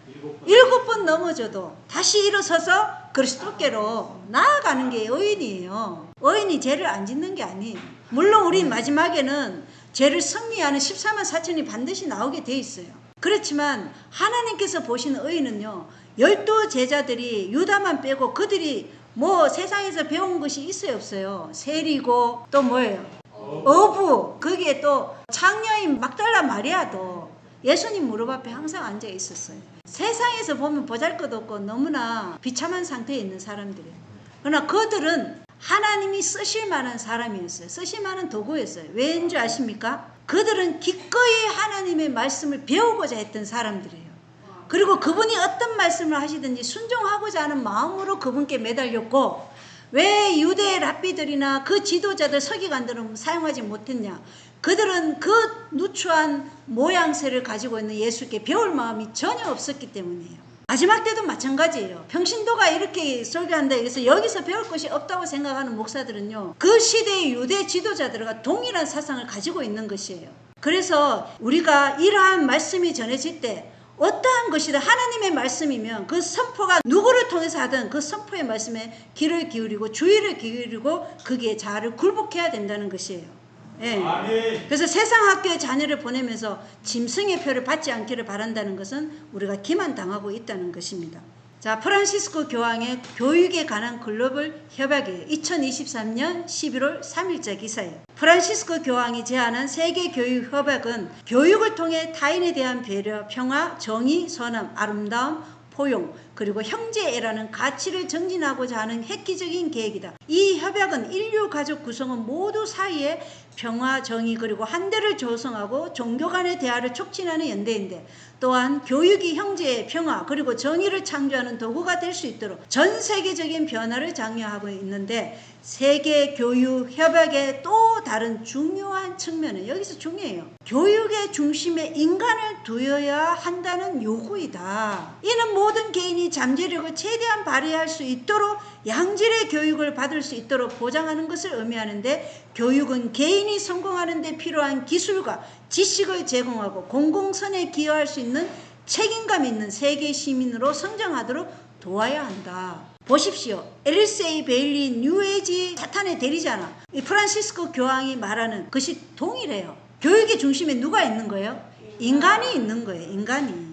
Speaker 1: 7번 넘어져도 다시 일어서서 그리스도께로 나아가는 게 의인이에요. 의인이 죄를 안 짓는 게 아니에요. 물론 우리 마지막에는 죄를 승리하는 14만 4천이 반드시 나오게 돼 있어요. 그렇지만 하나님께서 보시는 의인은요, 12 제자들이 유다만 빼고 그들이 뭐 세상에서 배운 것이 있어요, 없어요? 세리고 또 뭐예요? 어부. 거기에 또 창녀인 막달라 마리아도 예수님 무릎 앞에 항상 앉아 있었어요. 세상에서 보면 보잘것없고 너무나 비참한 상태에 있는 사람들이에요. 그러나 그들은 하나님이 쓰실 만한 사람이었어요. 쓰실 만한 도구였어요. 왜인 줄 아십니까? 그들은 기꺼이 하나님의 말씀을 배우고자 했던 사람들이에요. 그리고 그분이 어떤 말씀을 하시든지 순종하고자 하는 마음으로 그분께 매달렸고, 왜 유대 랍비들이나 그 지도자들 서기관들은 사용하지 못했냐? 그들은 그 누추한 모양새를 가지고 있는 예수께 배울 마음이 전혀 없었기 때문이에요. 마지막 때도 마찬가지예요. 평신도가 이렇게 설교한다 해서 여기서 배울 것이 없다고 생각하는 목사들은요, 그 시대의 유대 지도자들과 동일한 사상을 가지고 있는 것이에요. 그래서 우리가 이러한 말씀이 전해질 때 어떠한 것이든 하나님의 말씀이면 그 선포가 누구를 통해서 하든 그 선포의 말씀에 귀를 기울이고 주의를 기울이고 거기에 자아를 굴복해야 된다는 것이에요. 예. 그래서 세상 학교에 자녀를 보내면서 짐승의 표를 받지 않기를 바란다는 것은 우리가 기만당하고 있다는 것입니다. 자, 프란시스코 교황의 교육에 관한 글로벌 협약이에요. 2023년 11월 3일자 기사예요. 프란시스코 교황이 제안한 세계 교육 협약은 교육을 통해 타인에 대한 배려, 평화, 정의, 선함, 아름다움, 포용, 그리고 형제애라는 가치를 정진하고자 하는 획기적인 계획이다. 이 협약은 인류 가족 구성원 모두 사이에 평화, 정의, 그리고 한대를 조성하고 종교 간의 대화를 촉진하는 연대인데, 또한 교육이 형제의 평화 그리고 정의를 창조하는 도구가 될 수 있도록 전 세계적인 변화를 장려하고 있는데, 세계 교육 협약의 또 다른 중요한 측면은 여기서 중요해요. 교육의 중심에 인간을 두어야 한다는 요구이다. 이는 모든 개인이 잠재력을 최대한 발휘할 수 있도록 양질의 교육을 받을 수 있도록 보장하는 것을 의미하는데, 교육은 개인이 성공하는 데 필요한 기술과 지식을 제공하고 공공선에 기여할 수 있는 책임감 있는 세계 시민으로 성장하도록 도와야 한다. 보십시오. 에리스 베일리 뉴에이지 사탄의 대리자나 이 프란시스코 교황이 말하는 것이 동일해요. 교육의 중심에 누가 있는 거예요? 인간이 있는 거예요. 인간이.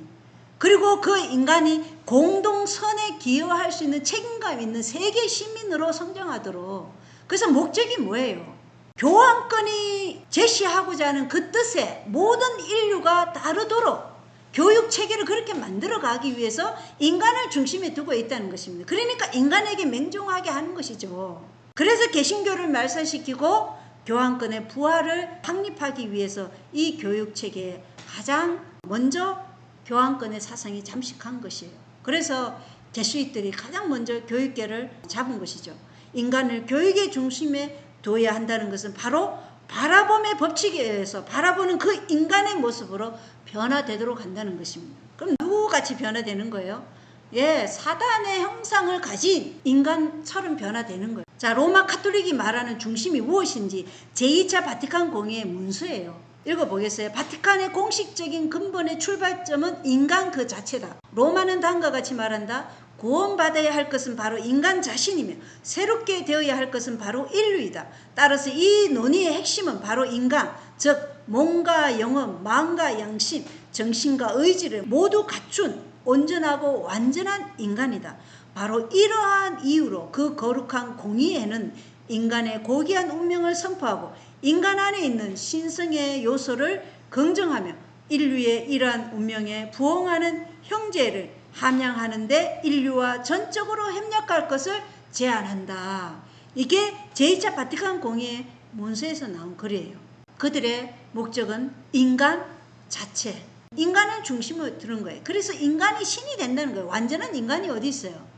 Speaker 1: 그리고 그 인간이 공동선에 기여할 수 있는 책임감 있는 세계 시민으로 성장하도록. 그래서 목적이 뭐예요? 교황권이 제시하고자 하는 그 뜻에 모든 인류가 따르도록 교육 체계를 그렇게 만들어 가기 위해서 인간을 중심에 두고 있다는 것입니다. 그러니까 인간에게 맹종하게 하는 것이죠. 그래서 개신교를 말살시키고 교황권의 부활을 확립하기 위해서 이 교육 체계에 가장 먼저 교황권의 사상이 잠식한 것이에요. 그래서 제수잇들이 가장 먼저 교육계를 잡은 것이죠. 인간을 교육의 중심에 둬야 한다는 것은 바로 바라봄의 법칙에 의해서 바라보는 그 인간의 모습으로 변화되도록 한다는 것입니다. 그럼 누구같이 변화되는 거예요? 사단의 형상을 가진 인간처럼 변화되는 거예요. 자, 로마 카톨릭이 말하는 중심이 무엇인지 제2차 바티칸 공의의 문서예요. 읽어보겠어요. 바티칸의 공식적인 근본의 출발점은 인간 그 자체다. 로마는 다음과 같이 말한다. 구원받아야 할 것은 바로 인간 자신이며 새롭게 되어야 할 것은 바로 인류이다. 따라서 이 논의의 핵심은 바로 인간, 즉 몸과 영혼, 마음과 양심, 정신과 의지를 모두 갖춘 온전하고 완전한 인간이다. 바로 이러한 이유로 그 거룩한 공의에는 인간의 고귀한 운명을 선포하고 인간 안에 있는 신성의 요소를 긍정하며 인류의 이러한 운명에 부응하는 형제를 함양하는데 인류와 전적으로 협력할 것을 제안한다. 이게 제2차 바티칸 공의의 문서에서 나온 글이에요. 그들의 목적은 인간 자체, 인간을 중심으로 두는 거예요. 그래서 인간이 신이 된다는 거예요. 완전한 인간이 어디 있어요?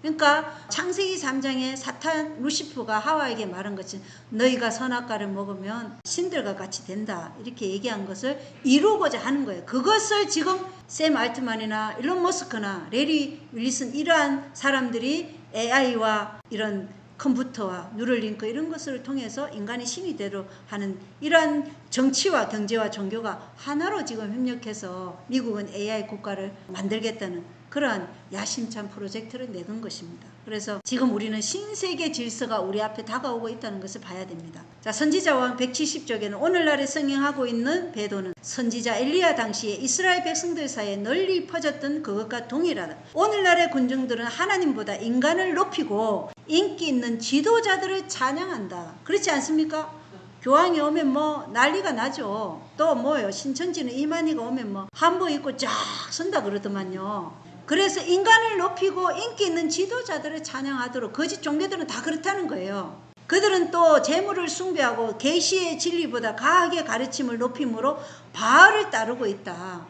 Speaker 1: 그러니까 창세기 3장에 사탄 루시퍼가 하와에게 말한 것이 너희가 선악과를 먹으면 신들과 같이 된다 이렇게 얘기한 것을 이루고자 하는 거예요. 그것을 지금 샘 알트만이나 일론 머스크나 레리 윌리슨 이러한 사람들이 AI와 이런 컴퓨터와 뉴럴링크 이런 것을 통해서 인간이 신이 되도록 하는 이러한 정치와 경제와 종교가 하나로 지금 협력해서 미국은 AI 국가를 만들겠다는 그러한 야심찬 프로젝트를 내건 것입니다. 그래서 지금 우리는 신세계 질서가 우리 앞에 다가오고 있다는 것을 봐야 됩니다. 자, 선지자왕 170쪽에는 오늘날에 성행하고 있는 배도는 선지자 엘리야 당시에 이스라엘 백성들 사이에 널리 퍼졌던 그것과 동일하다. 오늘날의 군중들은 하나님보다 인간을 높이고 인기 있는 지도자들을 찬양한다. 그렇지 않습니까? 교황이 오면 뭐 난리가 나죠. 또 뭐요? 신천지는 이만희가 오면 뭐 한복 입고 쫙 선다 그러더만요. 그래서 인간을 높이고 인기 있는 지도자들을 찬양하도록 거짓 종교들은 다 그렇다는 거예요. 그들은 또 재물을 숭배하고 계시의 진리보다 과학의 가르침을 높임으로 바알을 따르고 있다.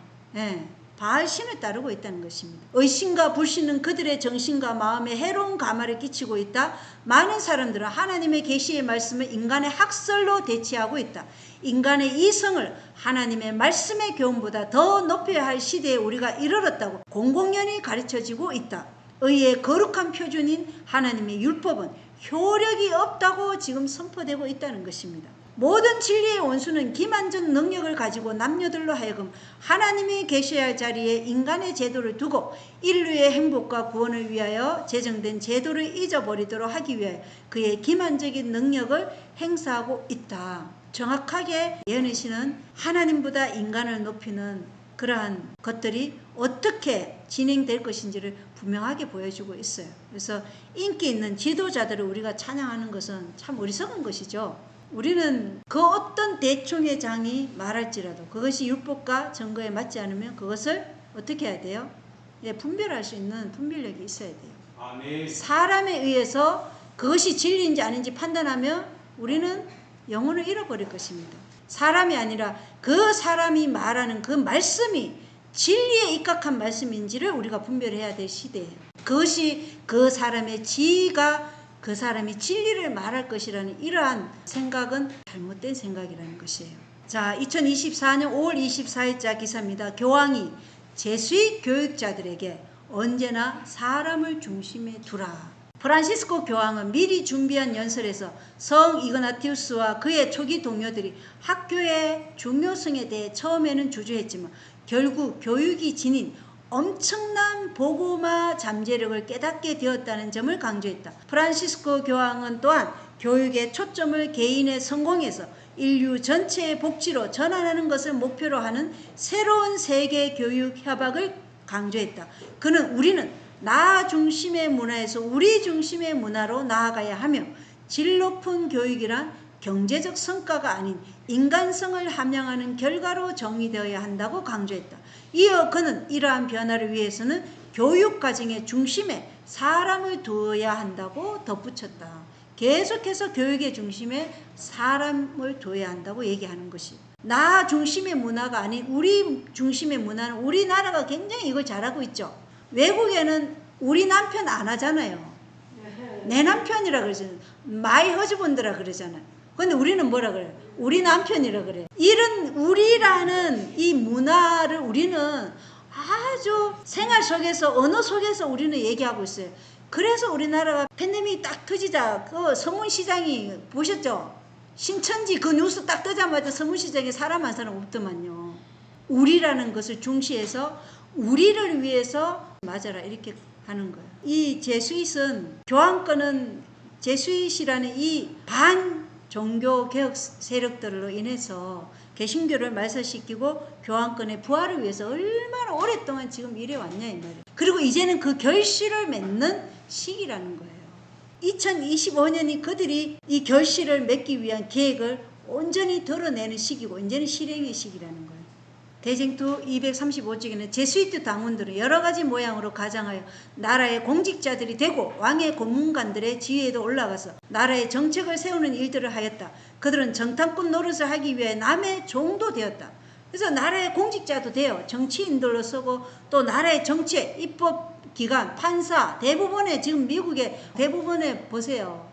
Speaker 1: 바알 신을 따르고 있다는 것입니다. 의심과 불신은 그들의 정신과 마음에 해로운 가마를 끼치고 있다. 많은 사람들은 하나님의 계시의 말씀을 인간의 학설로 대체하고 있다. 인간의 이성을 하나님의 말씀의 교훈보다 더 높여야 할 시대에 우리가 이르렀다고 공공연히 가르쳐지고 있다. 의의 거룩한 표준인 하나님의 율법은 효력이 없다고 지금 선포되고 있다는 것입니다. 모든 진리의 원수는 기만전 능력을 가지고 남녀들로 하여금 하나님이 계셔야 할 자리에 인간의 제도를 두고 인류의 행복과 구원을 위하여 제정된 제도를 잊어버리도록 하기 위하여 그의 기만적인 능력을 행사하고 있다. 정확하게 예언의 신은 하나님보다 인간을 높이는 그러한 것들이 어떻게 진행될 것인지를 분명하게 보여주고 있어요. 그래서 인기 있는 지도자들을 우리가 찬양하는 것은 참 어리석은 것이죠. 우리는 그 어떤 대충의 장이 말할지라도 그것이 율법과 증거에 맞지 않으면 그것을 어떻게 해야 돼요? 분별할 수 있는 분별력이 있어야 돼요.
Speaker 4: 아멘.
Speaker 1: 사람에 의해서 그것이 진리인지 아닌지 판단하면 우리는 영혼을 잃어버릴 것입니다. 사람이 아니라 그 사람이 말하는 그 말씀이 진리에 입각한 말씀인지를 우리가 분별해야 될 시대예요. 그것이 그 사람의 지위가 그 사람이 진리를 말할 것이라는 이러한 생각은 잘못된 생각이라는 것이에요. 자, 2024년 5월 24일자 기사입니다. 교황이 제수익 교육자들에게 언제나 사람을 중심에 두라. 프란시스코 교황은 미리 준비한 연설에서 성 이그나티우스와 그의 초기 동료들이 학교의 중요성에 대해 처음에는 주저했지만 결국 교육이 지닌 엄청난 복음화 잠재력을 깨닫게 되었다는 점을 강조했다. 프란시스코 교황은 또한 교육의 초점을 개인의 성공에서 인류 전체의 복지로 전환하는 것을 목표로 하는 새로운 세계 교육 협약을 강조했다. 그는 우리는 나 중심의 문화에서 우리 중심의 문화로 나아가야 하며 질 높은 교육이란 경제적 성과가 아닌 인간성을 함양하는 결과로 정의되어야 한다고 강조했다. 이어 그는 이러한 변화를 위해서는 교육과정의 중심에 사람을 두어야 한다고 덧붙였다. 계속해서 교육의 중심에 사람을 둬야 한다고 얘기하는 것이 나 중심의 문화가 아닌 우리 중심의 문화는 우리나라가 굉장히 이걸 잘하고 있죠. 외국에는 우리 남편 안 하잖아요. 내 남편이라 그러잖아요. 마이 허즈본드라 그러잖아요. 근데 우리는 뭐라 그래요? 우리 남편이라 그래요. 이런 우리라는 이 문화를 우리는 아주 생활 속에서 언어 속에서 우리는 얘기하고 있어요. 그래서 우리나라가 팬데믹이 딱 터지자 그 서문시장이 보셨죠? 신천지 그 뉴스 딱 뜨자마자 서문시장에 사람 한 사람 없더만요. 우리라는 것을 중시해서 우리를 위해서 맞아라 이렇게 하는 거예요. 이 제수잇은 교황권은 제수잇이라는 이 반종교 개혁 세력들로 인해서 개신교를 말살시키고 교황권의 부활을 위해서 얼마나 오랫동안 지금 일해 왔냐 이 말이에요. 그리고 이제는 그 결실을 맺는 시기라는 거예요. 2025년이 그들이 이 결실을 맺기 위한 계획을 온전히 드러내는 시기고 이제는 실행의 시기라는 거예요. 대쟁투 235쪽에는 제수이트 당원들은 여러 가지 모양으로 가장하여 나라의 공직자들이 되고 왕의 고문관들의 지위에도 올라가서 나라의 정책을 세우는 일들을 하였다. 그들은 정탐꾼 노릇을 하기 위해 남의 종도 되었다. 그래서 나라의 공직자도 돼요. 정치인들로 쓰고 또 나라의 정책, 입법기관, 판사, 대부분의 지금 미국의 대부분의 보세요.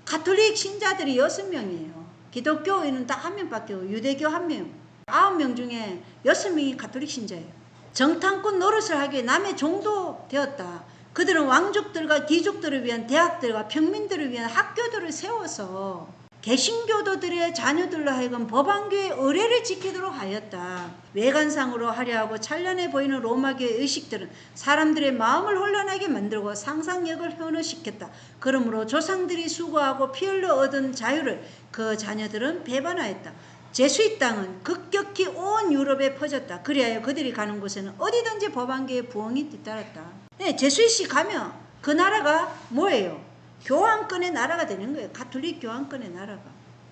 Speaker 1: 가톨릭 신자들이 6명이에요. 기독교인은 딱 1명밖에 없고 유대교 1명. 9명 중에 6명이 가톨릭 신자예요. 정탐꾼 노릇을 하기 위해 남의 종도 되었다. 그들은 왕족들과 귀족들을 위한 대학들과 평민들을 위한 학교들을 세워서 개신교도들의 자녀들로 하여금 법안교의 의례를 지키도록 하였다. 외관상으로 화려하고 찬란해 보이는 로마교의 의식들은 사람들의 마음을 혼란하게 만들고 상상력을 현혹시켰다. 그러므로 조상들이 수고하고 피 흘려 얻은 자유를 그 자녀들은 배반하였다. 제수잇 당은 급격히 온 유럽에 퍼졌다. 그리하여 그들이 가는 곳에는 어디든지 법안교의 부흥이 뒤따랐다. 네, 제수잇이 가면 그 나라가 뭐예요? 교황권의 나라가 되는 거예요. 가톨릭 교황권의 나라가.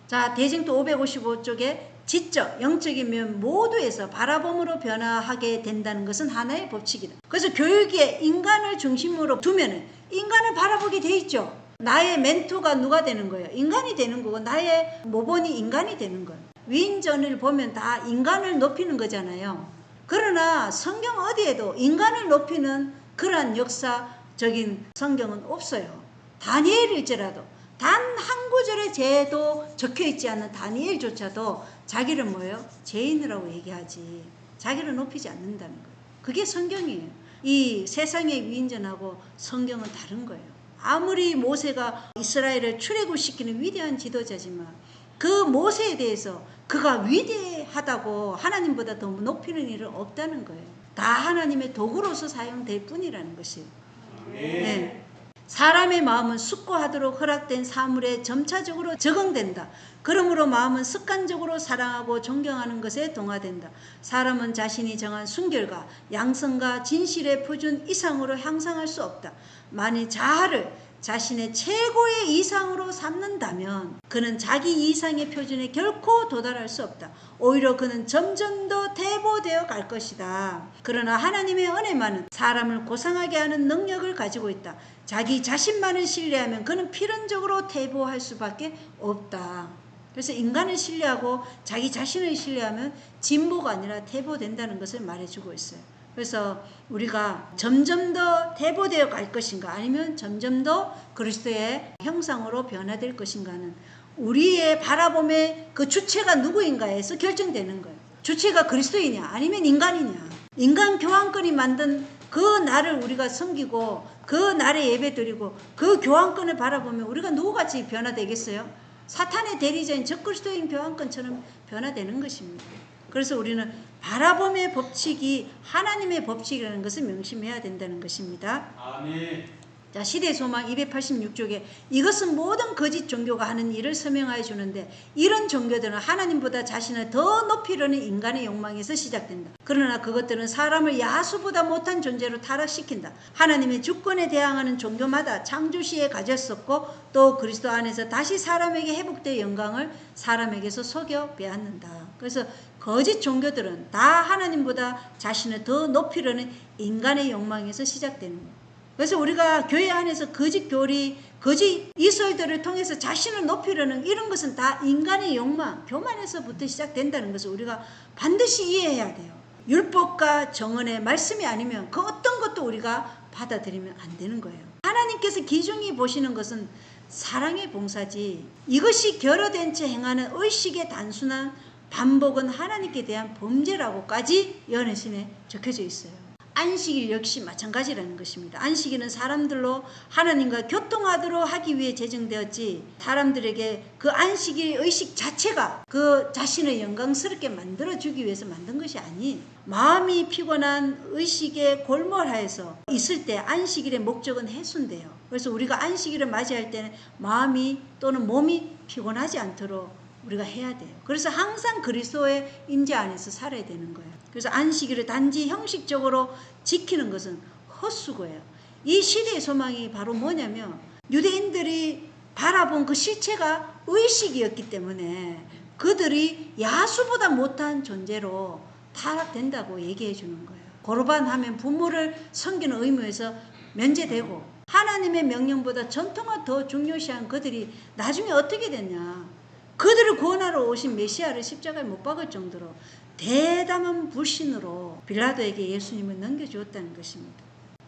Speaker 1: 자, 대쟁투 555쪽에 지적, 영적인 면 모두에서 바라봄으로 변화하게 된다는 것은 하나의 법칙이다. 그래서 교육에 인간을 중심으로 두면은 인간을 바라보게 돼 있죠. 나의 멘토가 누가 되는 거예요? 인간이 되는 거고 나의 모본이 인간이 되는 거예요. 위인전을 보면 다 인간을 높이는 거잖아요. 그러나 성경 어디에도 인간을 높이는 그러한 역사적인 성경은 없어요. 다니엘일지라도 단 한 구절의 죄도 적혀있지 않는 다니엘조차도 자기를 뭐예요? 죄인이라고 얘기하지 자기를 높이지 않는다는 거예요. 그게 성경이에요. 이 세상의 위인전하고 성경은 다른 거예요. 아무리 모세가 이스라엘을 출애굽시키는 위대한 지도자지만 그 모세에 대해서 그가 위대하다고 하나님보다 더 높이는 일은 없다는 거예요. 다 하나님의 도구로서 사용될 뿐이라는 것이에요. 네. 사람의 마음은 숙고하도록 허락된 사물에 점차적으로 적응된다. 그러므로 마음은 습관적으로 사랑하고 존경하는 것에 동화된다. 사람은 자신이 정한 순결과 양성과 진실의 표준 이상으로 향상할 수 없다. 만일 자아를 자신의 최고의 이상으로 삼는다면 그는 자기 이상의 표준에 결코 도달할 수 없다. 오히려 그는 점점 더 퇴보되어 갈 것이다. 그러나 하나님의 은혜만은 사람을 고상하게 하는 능력을 가지고 있다. 자기 자신만을 신뢰하면 그는 필연적으로 퇴보할 수밖에 없다. 그래서 인간을 신뢰하고 자기 자신을 신뢰하면 진보가 아니라 퇴보된다는 것을 말해주고 있어요. 그래서 우리가 점점 더 퇴보되어 갈 것인가 아니면 점점 더 그리스도의 형상으로 변화될 것인가는 우리의 바라봄의 그 주체가 누구인가에서 결정되는 거예요. 주체가 그리스도이냐 아니면 인간이냐. 인간 교황권이 만든 그 나를 우리가 섬기고 그 날에 예배드리고 그 교황권을 바라보면 우리가 누구같이 변화되겠어요? 사탄의 대리자인 적그리스도인 교황권처럼 변화되는 것입니다. 그래서 우리는 바라봄의 법칙이 하나님의 법칙이라는 것을 명심해야 된다는 것입니다.
Speaker 4: 아멘.
Speaker 1: 자, 시대소망 286쪽에 이것은 모든 거짓 종교가 하는 일을 설명하여 주는데 이런 종교들은 하나님보다 자신을 더 높이려는 인간의 욕망에서 시작된다. 그러나 그것들은 사람을 야수보다 못한 존재로 타락시킨다. 하나님의 주권에 대항하는 종교마다 창조시에 가졌었고 또 그리스도 안에서 다시 사람에게 회복될 영광을 사람에게서 속여 빼앗는다. 그래서 거짓 종교들은 다 하나님보다 자신을 더 높이려는 인간의 욕망에서 시작되는 거예요. 그래서 우리가 교회 안에서 거짓 교리, 거짓 이설들을 통해서 자신을 높이려는 이런 것은 다 인간의 욕망, 교만에서부터 시작된다는 것을 우리가 반드시 이해해야 돼요. 율법과 정언의 말씀이 아니면 그 어떤 것도 우리가 받아들이면 안 되는 거예요. 하나님께서 기중히 보시는 것은 사랑의 봉사지 이것이 결여된 채 행하는 의식의 단순한 반복은 하나님께 대한 범죄라고까지 예언의 신에 적혀져 있어요. 안식일 역시 마찬가지라는 것입니다. 안식일은 사람들로 하나님과 교통하도록 하기 위해 제정되었지 사람들에게 그 안식일 의식 자체가 그 자신을 영광스럽게 만들어주기 위해서 만든 것이 아니, 마음이 피곤한 의식에 골몰하여서 있을 때 안식일의 목적은 해소돼요. 그래서 우리가 안식일을 맞이할 때는 마음이 또는 몸이 피곤하지 않도록 우리가 해야 돼요. 그래서 항상 그리스도의 임재 안에서 살아야 되는 거예요. 그래서 안식일을 단지 형식적으로 지키는 것은 헛수고예요. 이 시대의 소망이 바로 뭐냐면 유대인들이 바라본 그 실체가 의식이었기 때문에 그들이 야수보다 못한 존재로 타락된다고 얘기해 주는 거예요. 고르반 하면 부모를 섬기는 의무에서 면제되고 하나님의 명령보다 전통화 더 중요시한 그들이 나중에 어떻게 됐냐. 그들을 구원하러 오신 메시아를 십자가에 못 박을 정도로 대담한 불신으로 빌라도에게 예수님을 넘겨주었다는 것입니다.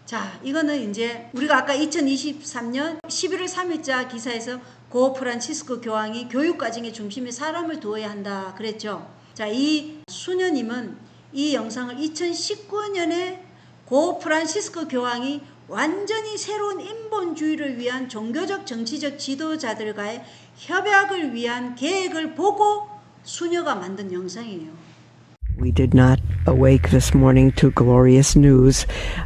Speaker 1: 자, 이거는 이제 우리가 아까 2023년 11월 3일자 기사에서 고 프란치스코 교황이 교육과정의 중심에 사람을 두어야 한다 그랬죠. 자, 이 수녀님은 이 영상을 2019년에 고 프란치스코 교황이 완전히 새로운 인본주의를 위한 종교적 정치적 지도자들과의 협약을 위한 계획을 보고 수녀가 만든 영상이에요.
Speaker 4: We did not awake this morning to glorious news,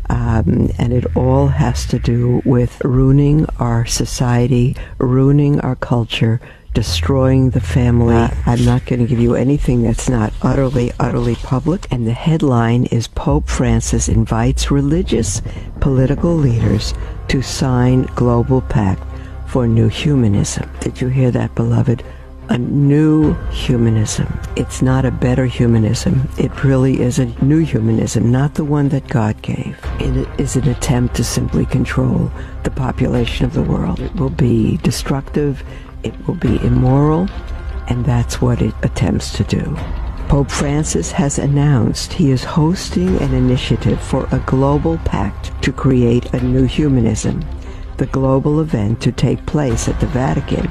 Speaker 4: and it all has to do with ruining our society, ruining our culture, destroying the family. I'm not going to give you anything that's not utterly public. And the headline is Pope Francis invites religious political leaders to sign global pact for new humanism. Did you hear that, beloved? A new humanism. It's not a better humanism. It really is a new humanism, not the one that God gave. It is an attempt to simply control the population of the world. It will be destructive. It will be immoral, and that's what it attempts to do. Pope Francis has announced he is hosting an initiative for a global pact to create a new humanism. The global event to take place at the Vatican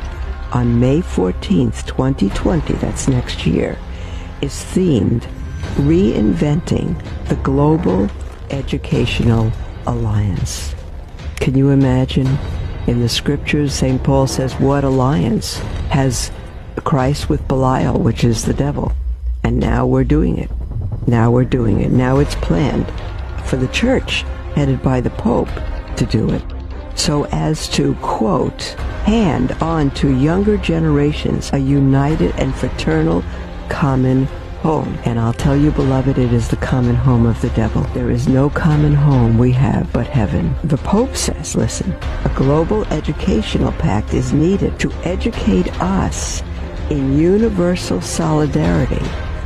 Speaker 4: on May 14th, 2020, that's next year, is themed Reinventing the Global Educational Alliance. Can you imagine? In the scriptures, St. Paul says, what alliance has Christ with Belial, which is the devil? And now we're doing it. Now we're doing it. Now it's planned for the church, headed by the Pope, to do it. So as to, quote, hand on to younger generations a united and fraternal common home. And I'll tell you, beloved, it is the common home of the devil. There is no common home we have but heaven. The Pope says, listen, a global educational pact is needed to educate us in universal solidarity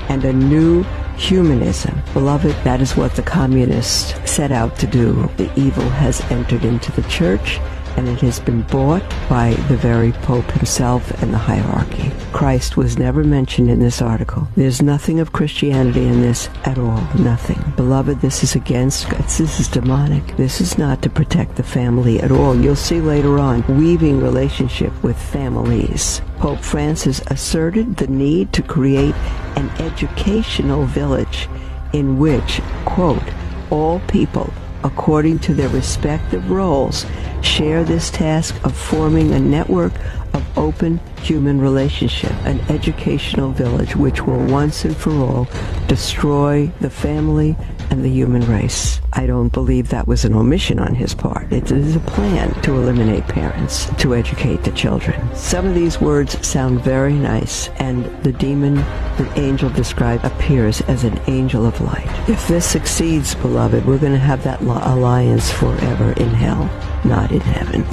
Speaker 4: and a new humanism. Beloved, that is what the communists set out to do. The evil has entered into the church, and it has been bought by the very Pope himself and the hierarchy. Christ was never mentioned in this article. There's nothing of Christianity in this at all. Nothing. Beloved, this is against God. This is demonic. This is not to protect the family at all. You'll see later on, weaving relationship with families. Pope Francis asserted the need to create an educational village in which, quote, all people, according to their respective roles, share this task of forming a network of open human relationship, an educational village which will once and for all destroy the family and the human race. I don't believe that was an omission on his part. It is a plan to eliminate parents, to educate the children. Some of these words sound very nice, and the demon, the angel described, appears as an angel of light. If this succeeds, beloved, we're going to have that alliance forever in hell, not in heaven.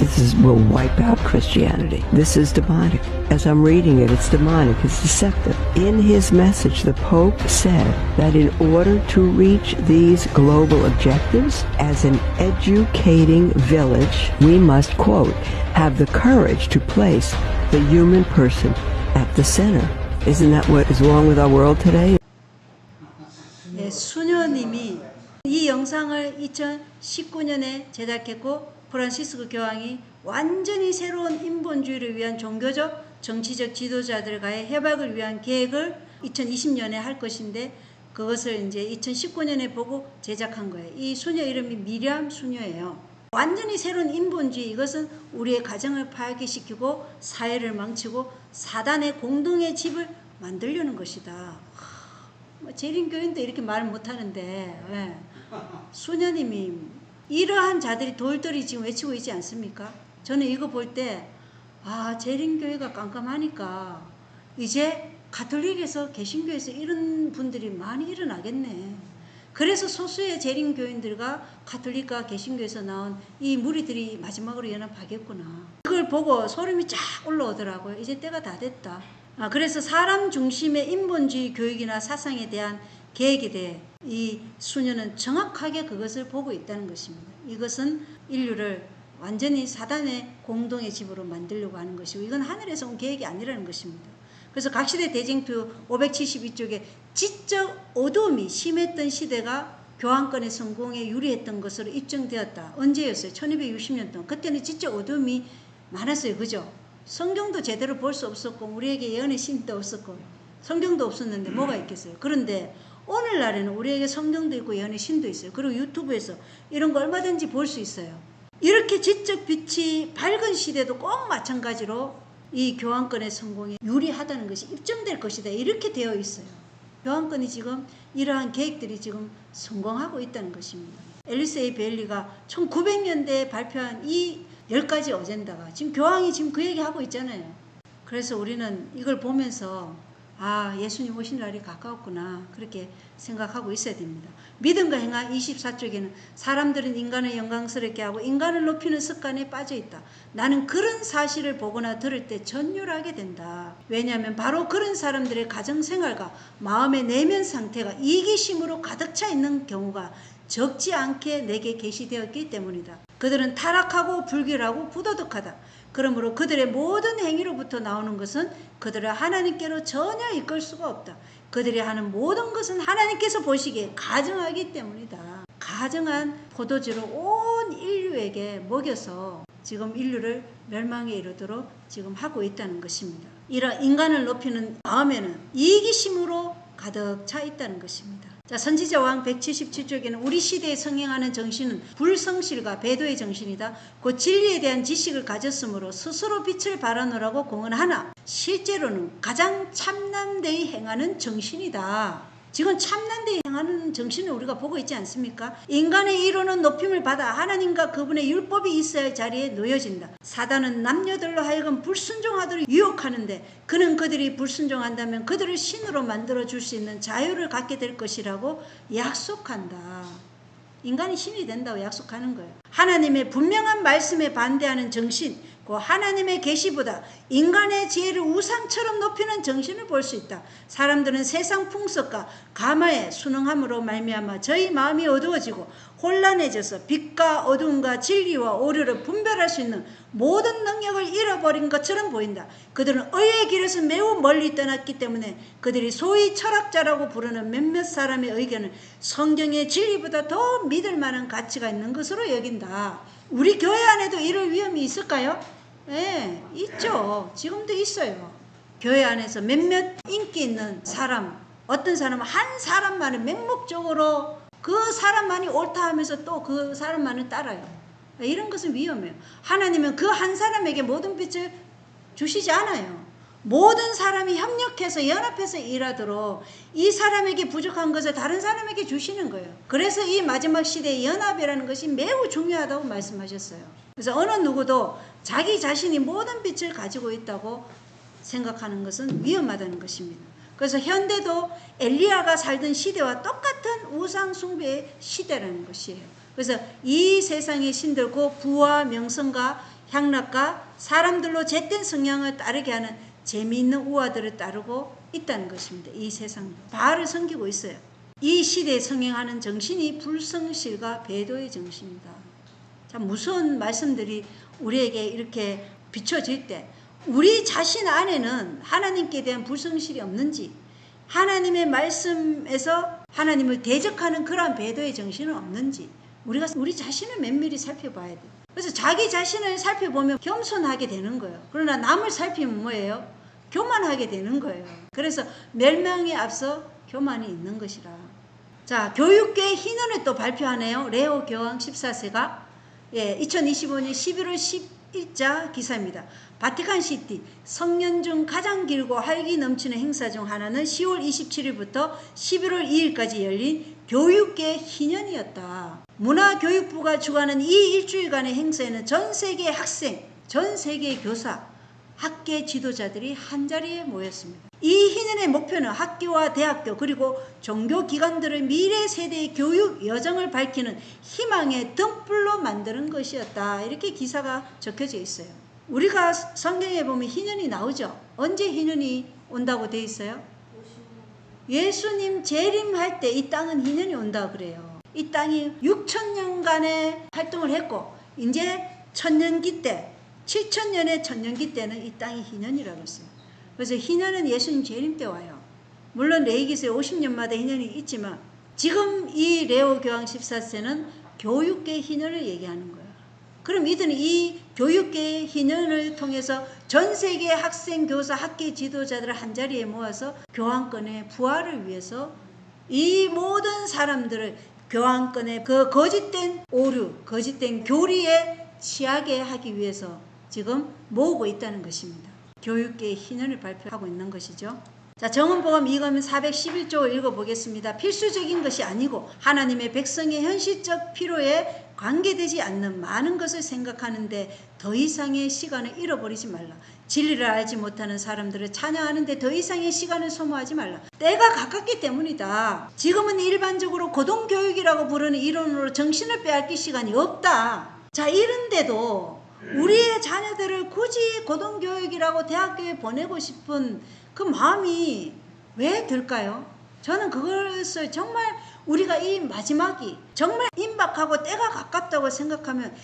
Speaker 4: Will wipe out Christianity. This is demonic. As I'm reading it, it's demonic. It's deceptive. In his message, the Pope said that in order to reach these global objectives as an educating village, we must, quote, have the courage to place the human person at the center. Isn't that what is wrong with our world today?
Speaker 1: 네, 수녀님이 이 영상을 2019년에 제작했고 프란시스코 교황이 완전히 새로운 인본주의를 위한 종교적, 정치적 지도자들과의 협약을 위한 계획을 2020년에 할 것인데 그것을 이제 2019년에 보고 제작한 거예요. 이 수녀 이름이 미리암 수녀예요. 완전히 새로운 인본주의, 이것은 우리의 가정을 파괴시키고 사회를 망치고 사단의 공동의 집을 만들려는 것이다. 재림교인도 이렇게 말 못하는데 예. 수녀님이 이러한 자들이 돌돌이 지금 외치고 있지 않습니까? 저는 이거 볼 때 재림교회가 깜깜하니까 이제 가톨릭에서 개신교에서 이런 분들이 많이 일어나겠네. 그래서 소수의 재림교인들과 가톨릭과 개신교에서 나온 이 무리들이 마지막으로 연합하겠구나. 그걸 보고 소름이 쫙 올라오더라고요. 이제 때가 다 됐다. 그래서 사람 중심의 인본주의 교육이나 사상에 대한 계획에 대해 이 수녀는 정확하게 그것을 보고 있다는 것입니다. 이것은 인류를 완전히 사단의 공동의 집으로 만들려고 하는 것이고 이건 하늘에서 온 계획이 아니라는 것입니다. 그래서 각시대 대쟁투 572쪽에 지적 어두움이 심했던 시대가 교황권의 성공에 유리했던 것으로 입증되었다. 언제였어요? 1260년 동안. 그때는 지적 어두움이 많았어요. 그죠? 성경도 제대로 볼 수 없었고 우리에게 예언의 신도 없었고 성경도 없었는데 뭐가 있겠어요? 그런데 오늘날에는 우리에게 성경도 있고 예언의 신도 있어요. 그리고 유튜브에서 이런 거 얼마든지 볼 수 있어요. 이렇게 지적 빛이 밝은 시대도 꼭 마찬가지로 이 교황권의 성공에 유리하다는 것이 입증될 것이다. 이렇게 되어 있어요. 교황권이 지금 이러한 계획들이 지금 성공하고 있다는 것입니다. 앨리스 A. 베일리가 1900년대에 발표한 이 10가지 어젠다가 지금 교황이 지금 그 얘기하고 있잖아요. 그래서 우리는 이걸 보면서 예수님 오신 날이 가까웠구나 그렇게 생각하고 있어야 됩니다. 믿음과 행한 24쪽에는 사람들은 인간을 영광스럽게 하고 인간을 높이는 습관에 빠져있다. 나는 그런 사실을 보거나 들을 때 전율하게 된다. 왜냐하면 바로 그런 사람들의 가정생활과 마음의 내면 상태가 이기심으로 가득 차 있는 경우가 적지 않게 내게 계시되었기 때문이다. 그들은 타락하고 불결하고 부도덕하다. 그러므로 그들의 모든 행위로부터 나오는 것은 그들을 하나님께로 전혀 이끌 수가 없다. 그들이 하는 모든 것은 하나님께서 보시기에 가증하기 때문이다. 가증한 포도주를 온 인류에게 먹여서 지금 인류를 멸망에 이르도록 지금 하고 있다는 것입니다. 이런 인간을 높이는 마음에는 이기심으로 가득 차 있다는 것입니다. 자, 선지자 왕 177쪽에는 우리 시대에 성행하는 정신은 불성실과 배도의 정신이다. 곧 진리에 대한 지식을 가졌으므로 스스로 빛을 발하노라고 공언하나 실제로는 가장 참남되이 행하는 정신이다. 지금 참남되이 행하는 정신을 우리가 보고 있지 않습니까? 인간의 이론은 높임을 받아 하나님과 그분의 율법이 있어야 할 자리에 놓여진다. 사단은 남녀들로 하여금 불순종하도록 유혹하는데 그는 그들이 불순종한다면 그들을 신으로 만들어줄 수 있는 자유를 갖게 될 것이라고 약속한다. 인간이 신이 된다고 약속하는 거예요. 하나님의 분명한 말씀에 반대하는 정신, 그 하나님의 계시보다 인간의 지혜를 우상처럼 높이는 정신을 볼 수 있다. 사람들은 세상 풍속과 감화에 순응함으로 말미암아 저희 마음이 어두워지고 혼란해져서 빛과 어두움과 진리와 오류를 분별할 수 있는 모든 능력을 잃어버린 것처럼 보인다. 그들은 의의 길에서 매우 멀리 떠났기 때문에 그들이 소위 철학자라고 부르는 몇몇 사람의 의견을 성경의 진리보다 더 믿을 만한 가치가 있는 것으로 여긴다. 우리 교회 안에도 이럴 위험이 있을까요? 네, 있죠. 지금도 있어요. 교회 안에서 몇몇 인기 있는 사람, 어떤 사람은 한 사람만을 맹목적으로 그 사람만이 옳다 하면서 또 그 사람만을 따라요. 이런 것은 위험해요. 하나님은 그 한 사람에게 모든 빛을 주시지 않아요. 모든 사람이 협력해서 연합해서 일하도록 이 사람에게 부족한 것을 다른 사람에게 주시는 거예요. 그래서 이 마지막 시대의 연합이라는 것이 매우 중요하다고 말씀하셨어요. 그래서 어느 누구도 자기 자신이 모든 빛을 가지고 있다고 생각하는 것은 위험하다는 것입니다. 그래서 현대도 엘리야가 살던 시대와 똑같은 우상 숭배의 시대라는 것이에요. 그래서 이 세상의 신들고 부와 명성과 향락과 사람들로 잿된 성향을 따르게 하는 재미있는 우화들을 따르고 있다는 것입니다. 이 세상도 바알을 섬기고 있어요. 이 시대에 성행하는 정신이 불성실과 배도의 정신이다. 참 무서운 말씀들이 우리에게 이렇게 비춰질 때 우리 자신 안에는 하나님께 대한 불성실이 없는지, 하나님의 말씀에서 하나님을 대적하는 그러한 배도의 정신은 없는지 우리가 우리 자신을 면밀히 살펴봐야 돼요. 그래서 자기 자신을 살펴보면 겸손하게 되는 거예요. 그러나 남을 살피면 뭐예요? 교만하게 되는 거예요. 그래서 멸망에 앞서 교만이 있는 것이라. 자, 교육계의 희년을 또 발표하네요. 레오 교황 14세가 2025년 11월 11자 기사입니다. 바티칸시티 성년 중 가장 길고 활기 넘치는 행사 중 하나는 10월 27일부터 11월 2일까지 열린 교육계 희년이었다. 문화교육부가 주관하는 이 일주일간의 행사에는 전 세계 학생, 전 세계 교사, 학계 지도자들이 한자리에 모였습니다. 이 희년의 목표는 학교와 대학교 그리고 종교기관들의 미래 세대의 교육 여정을 밝히는 희망의 등불로 만드는 것이었다. 이렇게 기사가 적혀져 있어요. 우리가 성경에 보면 희년이 나오죠. 언제 희년이 온다고 돼 있어요? 예수님 재림할 때 이 땅은 희년이 온다고 그래요. 이 땅이 6,000년간의 활동을 했고 이제 천년기 때 7,000년의 천년기 때는 이 땅이 희년이라고 했어요. 그래서 희년은 예수님 재림 때 와요. 물론 레위기서에 50년마다 희년이 있지만 지금 이 레오 교황 14세는 교육계의 희년을 얘기하는 거예요. 그럼 이들은 이 교육계의 희년을 통해서 전 세계 학생, 교사, 학계 지도자들을 한자리에 모아서 교황권의 부활을 위해서 이 모든 사람들을 교황권의 그 거짓된 오류, 거짓된 교리에 취하게 하기 위해서 지금 모으고 있다는 것입니다. 교육계의 희년을 발표하고 있는 것이죠. 자, 정언복음 이거면 411조 읽어보겠습니다. 필수적인 것이 아니고 하나님의 백성의 현실적 필요에 관계되지 않는 많은 것을 생각하는데 더 이상의 시간을 잃어버리지 말라. 진리를 알지 못하는 사람들을 찬양하는데 더 이상의 시간을 소모하지 말라. 때가 가깝기 때문이다. 지금은 일반적으로 고등교육이라고 부르는 이론으로 정신을 빼앗길 시간이 없다. 자, 이런데도 우리의 자녀들을 굳이 고등교육이라고 대학교에 보내고 싶은 그 마음이 왜 들까요? 저는 그것을 정말 우리가 이 마지막이 정말 임박하고 때가 가깝다고 생각하면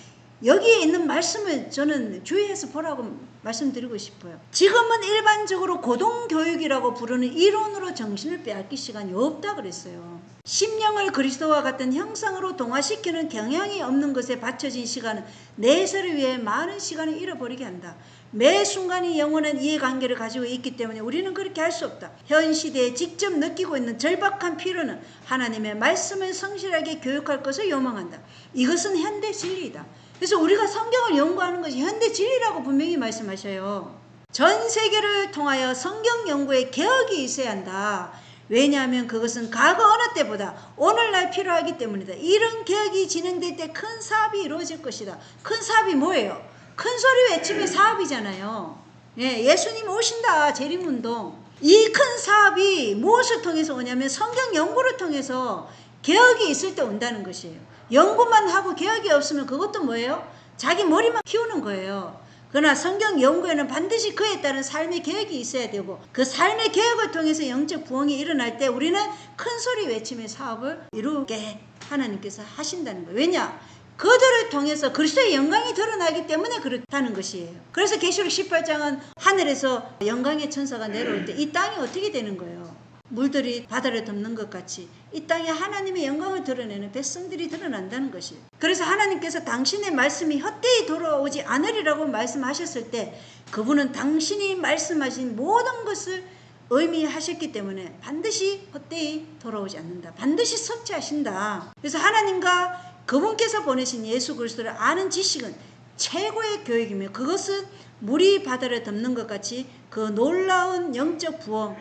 Speaker 1: 여기에 있는 말씀을 저는 주의해서 보라고 말씀드리고 싶어요. 지금은 일반적으로 고등교육이라고 부르는 이론으로 정신을 빼앗길 시간이 없다 그랬어요. 심령을 그리스도와 같은 형상으로 동화시키는 경향이 없는 것에 바쳐진 시간은 내세를 위해 많은 시간을 잃어버리게 한다. 매 순간이 영원한 이해관계를 가지고 있기 때문에 우리는 그렇게 할 수 없다. 현 시대에 직접 느끼고 있는 절박한 필요는 하나님의 말씀을 성실하게 교육할 것을 요망한다. 이것은 현대 진리이다. 그래서 우리가 성경을 연구하는 것이 현대 진리라고 분명히 말씀하셔요. 전 세계를 통하여 성경 연구에 개혁이 있어야 한다. 왜냐하면 그것은 과거 어느 때보다 오늘날 필요하기 때문이다. 이런 개혁이 진행될 때 큰 사업이 이루어질 것이다. 큰 사업이 뭐예요? 큰 소리 외침의 사업이잖아요. 예수님 오신다. 재림운동. 이 큰 사업이 무엇을 통해서 오냐면 성경 연구를 통해서 개혁이 있을 때 온다는 것이에요. 연구만 하고 개혁이 없으면 그것도 뭐예요? 자기 머리만 키우는 거예요. 그러나 성경 연구에는 반드시 그에 따른 삶의 개혁이 있어야 되고 그 삶의 개혁을 통해서 영적 부흥이 일어날 때 우리는 큰 소리 외침의 사업을 이루게 하나님께서 하신다는 거예요. 왜냐? 그들을 통해서 그리스도의 영광이 드러나기 때문에 그렇다는 것이에요. 그래서 계시록 18장은 하늘에서 영광의 천사가 내려올 때 이 땅이 어떻게 되는 거예요? 물들이 바다를 덮는 것 같이 이 땅에 하나님의 영광을 드러내는 백성들이 드러난다는 것이에요. 그래서 하나님께서 당신의 말씀이 헛되이 돌아오지 않으리라고 말씀하셨을 때 그분은 당신이 말씀하신 모든 것을 의미하셨기 때문에 반드시 헛되이 돌아오지 않는다. 반드시 성취하신다. 그래서 하나님과 그분께서 보내신 예수 그리스도를 아는 지식은 최고의 교육이며 그것은 물이 바다를 덮는 것 같이 그 놀라운 영적 부흥,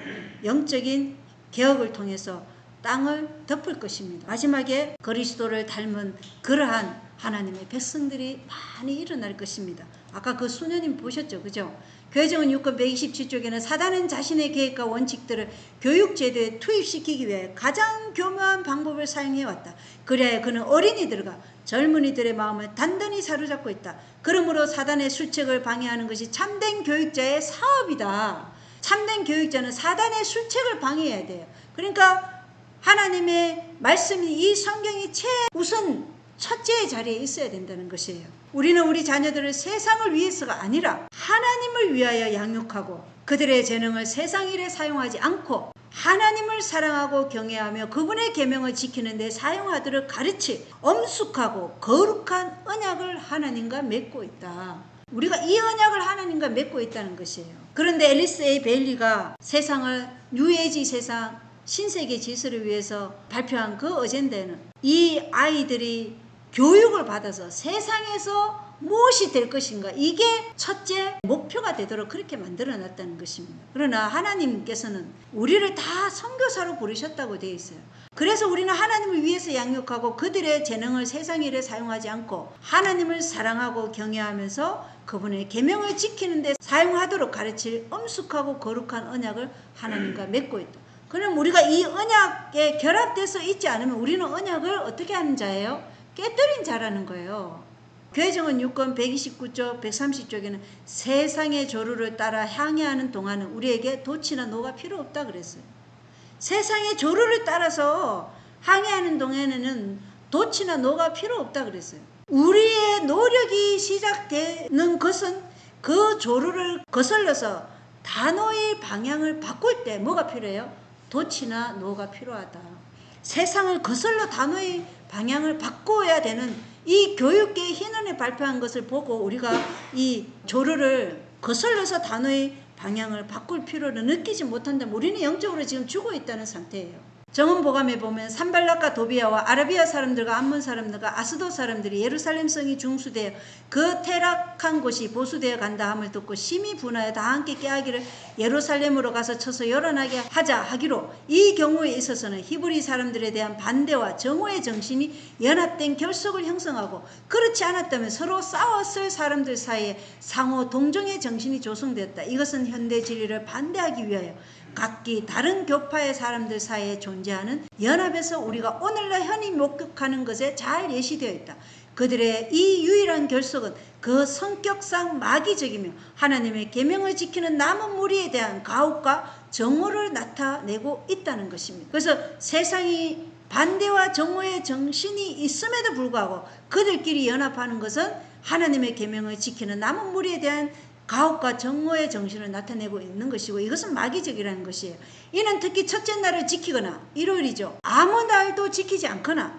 Speaker 1: 영적인 개혁을 통해서 땅을 덮을 것입니다. 마지막에 그리스도를 닮은 그러한 하나님의 백성들이 많이 일어날 것입니다. 아까 그 수녀님 보셨죠? 그죠? 교회정은 6권 127쪽에는 사단은 자신의 계획과 원칙들을 교육제도에 투입시키기 위해 가장 교묘한 방법을 사용해왔다. 그래야 그는 어린이들과 젊은이들의 마음을 단단히 사로잡고 있다. 그러므로 사단의 술책을 방해하는 것이 참된 교육자의 사업이다. 참된 교육자는 사단의 술책을 방해해야 돼요. 그러니까 하나님의 말씀이 이 성경이 최우선 첫째 자리에 있어야 된다는 것이에요. 우리는 우리 자녀들을 세상을 위해서가 아니라 하나님을 위하여 양육하고 그들의 재능을 세상 일에 사용하지 않고 하나님을 사랑하고 경외하며 그분의 계명을 지키는 데 사용하도록 가르칠 엄숙하고 거룩한 언약을 하나님과 맺고 있다. 우리가 이 언약을 하나님과 맺고 있다는 것이에요. 그런데 앨리스 A 베일리가 세상을 뉴에이지 세상, 신세계 질서를 위해서 발표한 그 어젠다에는 이 아이들이 교육을 받아서 세상에서 무엇이 될 것인가, 이게 첫째 목표가 되도록 그렇게 만들어 놨다는 것입니다. 그러나 하나님께서는 우리를 다 선교사로 부르셨다고 되어 있어요. 그래서 우리는 하나님을 위해서 양육하고 그들의 재능을 세상 일에 사용하지 않고 하나님을 사랑하고 경외하면서 그분의 계명을 지키는 데 사용하도록 가르칠 엄숙하고 거룩한 언약을 하나님과 맺고 있다. 그럼 우리가 이 언약에 결합돼서 있지 않으면 우리는 언약을 어떻게 하는 자예요? 깨뜨린 자라는 거예요. 교회정원 6권 129쪽 130쪽에는 세상의 조류를 따라 향해하는 동안은 우리에게 돛이나 노가 필요 없다 그랬어요. 세상의 조류를 따라서 항해하는 동안에는 돛이나 노가 필요 없다 그랬어요. 우리의 노력이 시작되는 것은 그 조류를 거슬러서 단호의 방향을 바꿀 때 뭐가 필요해요? 돛이나 노가 필요하다. 세상을 거슬러 단호의 방향을 바꿔야 되는 이 교육계의 희년에 발표한 것을 보고 우리가 이 조류를 거슬러서 단호의 방향을 바꿀 필요를 느끼지 못한다면 우리는 영적으로 지금 죽어 있다는 상태예요. 정언보감에 보면 산발락과 도비아와 아라비아 사람들과 암몬 사람들과 아스도 사람들이 예루살렘 성이 중수되어 그 퇴락한 곳이 보수되어 간다 함을 듣고 심히 분하여 다 함께 깨하기를 예루살렘으로 가서 쳐서 열어나게 하자 하기로, 이 경우에 있어서는 히브리 사람들에 대한 반대와 정오의 정신이 연합된 결속을 형성하고, 그렇지 않았다면 서로 싸웠을 사람들 사이에 상호 동정의 정신이 조성되었다. 이것은 현대 진리를 반대하기 위하여 각기 다른 교파의 사람들 사이에 존재하는 연합에서 우리가 오늘날 흔히 목격하는 것에 잘 예시되어 있다. 그들의 이 유일한 결속은 그 성격상 마귀적이며 하나님의 계명을 지키는 남은 무리에 대한 가혹과 정오를 나타내고 있다는 것입니다. 그래서 세상이 반대와 정오의 정신이 있음에도 불구하고 그들끼리 연합하는 것은 하나님의 계명을 지키는 남은 무리에 대한 가혹과 정오의 정신을 나타내고 있는 것이고, 이것은 마귀적이라는 것이에요. 이는 특히 첫째 날을 지키거나, 일요일이죠, 아무 날도 지키지 않거나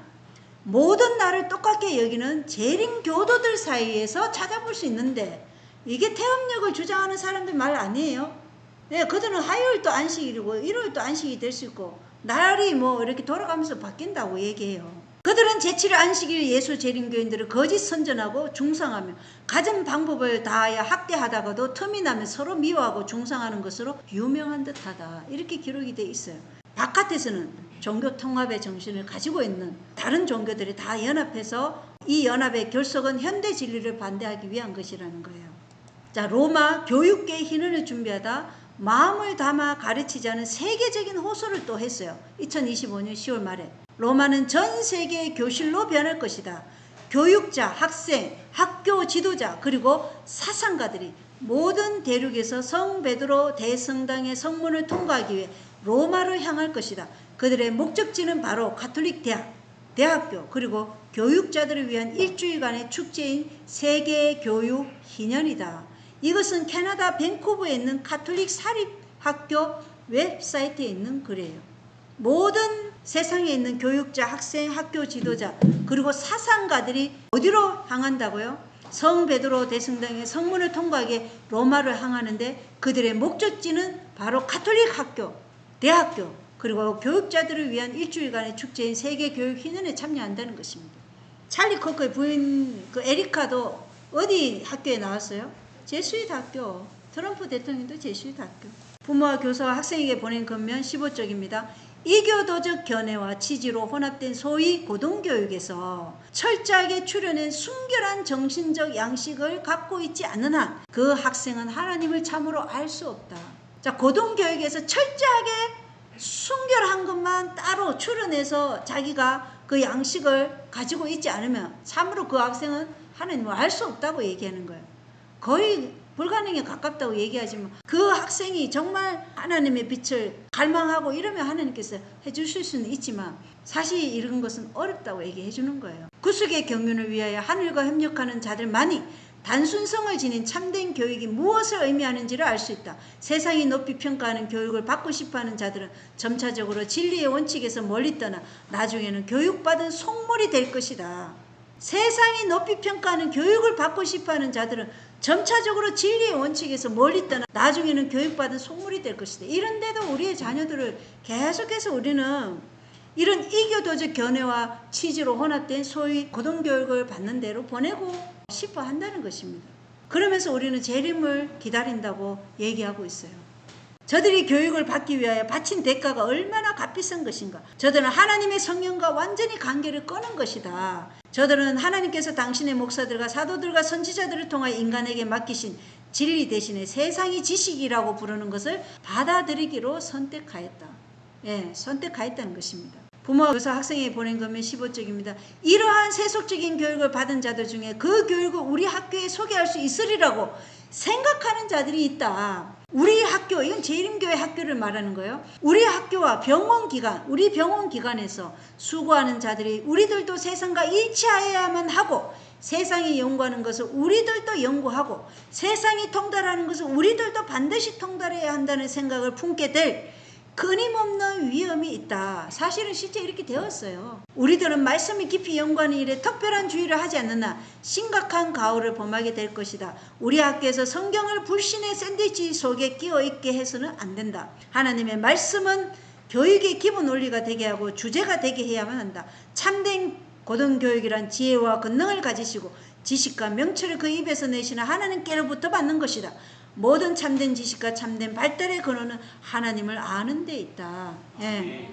Speaker 1: 모든 날을 똑같게 여기는 재림 교도들 사이에서 찾아볼 수 있는데, 이게 태음력을 주장하는 사람들 말 아니에요. 네, 그들은 화요일도 안식일이고 일요일도 안식이 될 수 있고 날이 뭐 이렇게 돌아가면서 바뀐다고 얘기해요. 그들은 제7일 안식일 예수 재림교인들을 거짓 선전하고 중상하며 가진 방법을 다하여 학대하다가도 틈이 나면 서로 미워하고 중상하는 것으로 유명한 듯하다. 이렇게 기록이 돼 있어요. 바깥에서는 종교 통합의 정신을 가지고 있는 다른 종교들이 다 연합해서 이 연합의 결속은 현대 진리를 반대하기 위한 것이라는 거예요. 자, 로마 교육계의 희년을 준비하다 마음을 담아 가르치지 않은 세계적인 호소를 또 했어요. 2025년 10월 말에 로마는 전 세계의 교실로 변할 것이다. 교육자, 학생, 학교 지도자, 그리고 사상가들이 모든 대륙에서 성 베드로 대성당의 성문을 통과하기 위해 로마로 향할 것이다. 그들의 목적지는 바로 가톨릭 대학교, 그리고 교육자들을 위한 일주일간의 축제인 세계교육 희년이다. 이것은 캐나다 밴쿠버에 있는 가톨릭 사립학교 웹사이트에 있는 글이에요. 모든 세상에 있는 교육자, 학생, 학교 지도자, 그리고 사상가들이 어디로 향한다고요? 성 베드로 대성당의 성문을 통과하게 로마를 향하는데, 그들의 목적지는 바로 가톨릭 학교, 대학교, 그리고 교육자들을 위한 일주일간의 축제인 세계교육 희년에 참여한다는 것입니다. 찰리 코크의 부인 그 에리카도 어디 학교에 나왔어요? 제수잇 학교. 트럼프 대통령도 제수잇 학교. 부모와 교사와 학생에게 보낸 권면 15쪽입니다. 이교도적 견해와 취지로 혼합된 소위 고등교육에서 철저하게 추려낸 순결한 정신적 양식을 갖고 있지 않는 한 그 학생은 하나님을 참으로 알 수 없다. 자, 고등교육에서 철저하게 순결한 것만 따로 추려내서 자기가 그 양식을 가지고 있지 않으면 참으로 그 학생은 하나님을 알 수 없다고 얘기하는 거예요. 거의 불가능에 가깝다고 얘기하지만 그 학생이 정말 하나님의 빛을 갈망하고 이러면 하나님께서 해주실 수는 있지만 사실 이런 것은 어렵다고 얘기해 주는 거예요. 구속의 경륜을 위하여 하늘과 협력하는 자들만이 단순성을 지닌 참된 교육이 무엇을 의미하는지를 알 수 있다. 세상이 높이 평가하는 교육을 받고 싶어하는 자들은 점차적으로 진리의 원칙에서 멀리 떠나 나중에는 교육받은 속물이 될 것이다. 세상이 높이 평가하는 교육을 받고 싶어하는 자들은 점차적으로 진리의 원칙에서 멀리 떠나 나중에는 교육받은 속물이 될 것이다. 이런데도 우리의 자녀들을 계속해서 우리는 이런 이교도적 견해와 취지로 혼합된 소위 고등교육을 받는 대로 보내고 싶어 한다는 것입니다. 그러면서 우리는 재림을 기다린다고 얘기하고 있어요. 저들이 교육을 받기 위하여 바친 대가가 얼마나 값비싼 것인가. 저들은 하나님의 성령과 완전히 관계를 끊은 것이다. 저들은 하나님께서 당신의 목사들과 사도들과 선지자들을 통하여 인간에게 맡기신 진리 대신에 세상의 지식이라고 부르는 것을 받아들이기로 선택하였다. 예, 선택하였다는 것입니다. 부모가 그래서 학생에게 보낸 거면 15쪽입니다. 이러한 세속적인 교육을 받은 자들 중에 그 교육을 우리 학교에 소개할 수 있으리라고 생각하는 자들이 있다. 우리 학교, 이건 재림교회 학교를 말하는 거예요. 우리 학교와 병원기관, 우리 병원기관에서 수고하는 자들이 우리들도 세상과 일치하여야만 하고 세상이 연구하는 것을 우리들도 연구하고 세상이 통달하는 것을 우리들도 반드시 통달해야 한다는 생각을 품게 될 끊임없는 위험이 있다. 사실은 실제 이렇게 되었어요. 우리들은 말씀이 깊이 연구하는 일에 특별한 주의를 하지 않느나 심각한 가오를 범하게 될 것이다. 우리 학교에서 성경을 불신의 샌드위치 속에 끼워 있게 해서는 안 된다. 하나님의 말씀은 교육의 기본 논리가 되게 하고 주제가 되게 해야만 한다. 참된 고등교육이란 지혜와 권능을 가지시고 지식과 명철을 그 입에서 내시는 하나님께로부터 받는 것이다. 모든 참된 지식과 참된 발달의 근원은 하나님을 아는 데 있다. 예.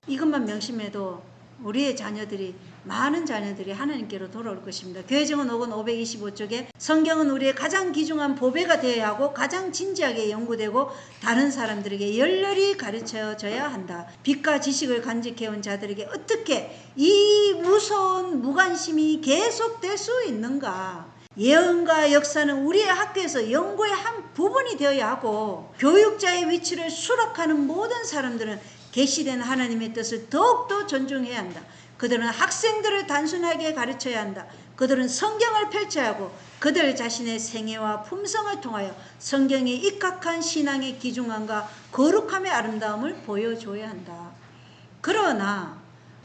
Speaker 1: 이것만 명심해도 우리의 자녀들이, 많은 자녀들이 하나님께로 돌아올 것입니다. 교회정원 5권 525쪽에 성경은 우리의 가장 귀중한 보배가 되어야 하고 가장 진지하게 연구되고 다른 사람들에게 열렬히 가르쳐져야 한다. 빛과 지식을 간직해온 자들에게 어떻게 이 무서운 무관심이 계속될 수 있는가? 예언과 역사는 우리의 학교에서 연구의 한 부분이 되어야 하고 교육자의 위치를 수락하는 모든 사람들은 계시된 하나님의 뜻을 더욱더 존중해야 한다. 그들은 학생들을 단순하게 가르쳐야 한다. 그들은 성경을 펼쳐야 하고 그들 자신의 생애와 품성을 통하여 성경에 입각한 신앙의 귀중함과 거룩함의 아름다움을 보여줘야 한다. 그러나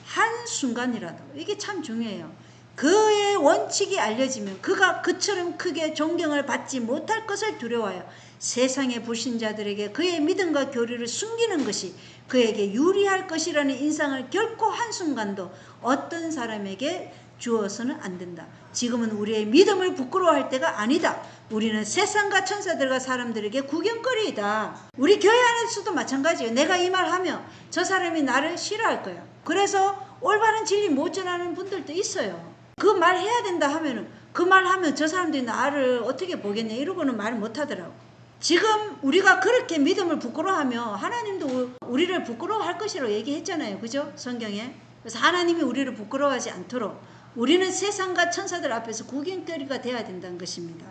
Speaker 1: 한순간이라도, 이게 참 중요해요. 그의 원칙이 알려지면 그가 그처럼 크게 존경을 받지 못할 것을 두려워하여 세상의 불신자들에게 그의 믿음과 교리를 숨기는 것이 그에게 유리할 것이라는 인상을 결코 한순간도 어떤 사람에게 주어서는 안 된다. 지금은 우리의 믿음을 부끄러워할 때가 아니다. 우리는 세상과 천사들과 사람들에게 구경거리이다. 우리 교회 안에서도 마찬가지예요. 내가 이 말 하면 저 사람이 나를 싫어할 거야. 그래서 올바른 진리 못 전하는 분들도 있어요. 그 말 해야 된다 하면은 그 말 하면 저 사람들이 나를 어떻게 보겠냐 이러고는 말 못 하더라고. 지금 우리가 그렇게 믿음을 부끄러워하면 하나님도 우리를 부끄러워할 것이라고 얘기했잖아요. 그죠? 성경에. 그래서 하나님이 우리를 부끄러워하지 않도록 우리는 세상과 천사들 앞에서 구경거리가 되어야 된다는 것입니다.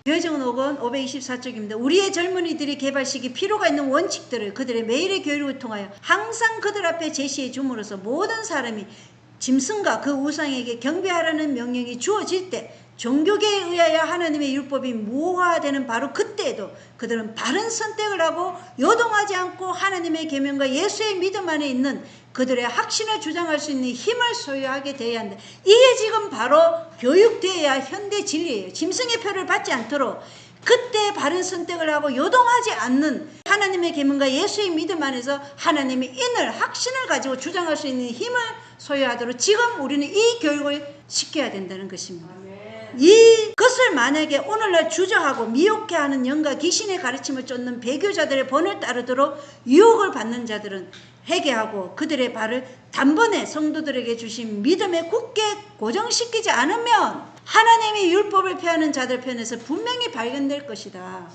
Speaker 1: 교회정원 5권 524쪽입니다. 우리의 젊은이들이 개발시기 필요가 있는 원칙들을 그들의 매일의 교육을 통하여 항상 그들 앞에 제시해 줌으로써 모든 사람이 짐승과 그 우상에게 경배하라는 명령이 주어질 때 종교계에 의하여 하나님의 율법이 무효화되는 바로 그때에도 그들은 바른 선택을 하고 요동하지 않고 하나님의 계명과 예수의 믿음 안에 있는 그들의 확신을 주장할 수 있는 힘을 소유하게 되어야 한다. 이게 지금 바로 교육되어야 현대 진리예요. 짐승의 표를 받지 않도록 그때 바른 선택을 하고 요동하지 않는 하나님의 계명과 예수의 믿음 안에서 하나님의 인을 확신을 가지고 주장할 수 있는 힘을 소유하도록 지금 우리는 이 교육을 시켜야 된다는 것입니다. 이것을 만약에 오늘날 주저하고 미혹해 하는 영과 귀신의 가르침을 쫓는 배교자들의 본을 따르도록 유혹을 받는 자들은 회개하고 그들의 발을 단번에 성도들에게 주신 믿음에 굳게 고정시키지 않으면 하나님의 율법을 폐하는 자들 편에서 분명히 발견될 것이다.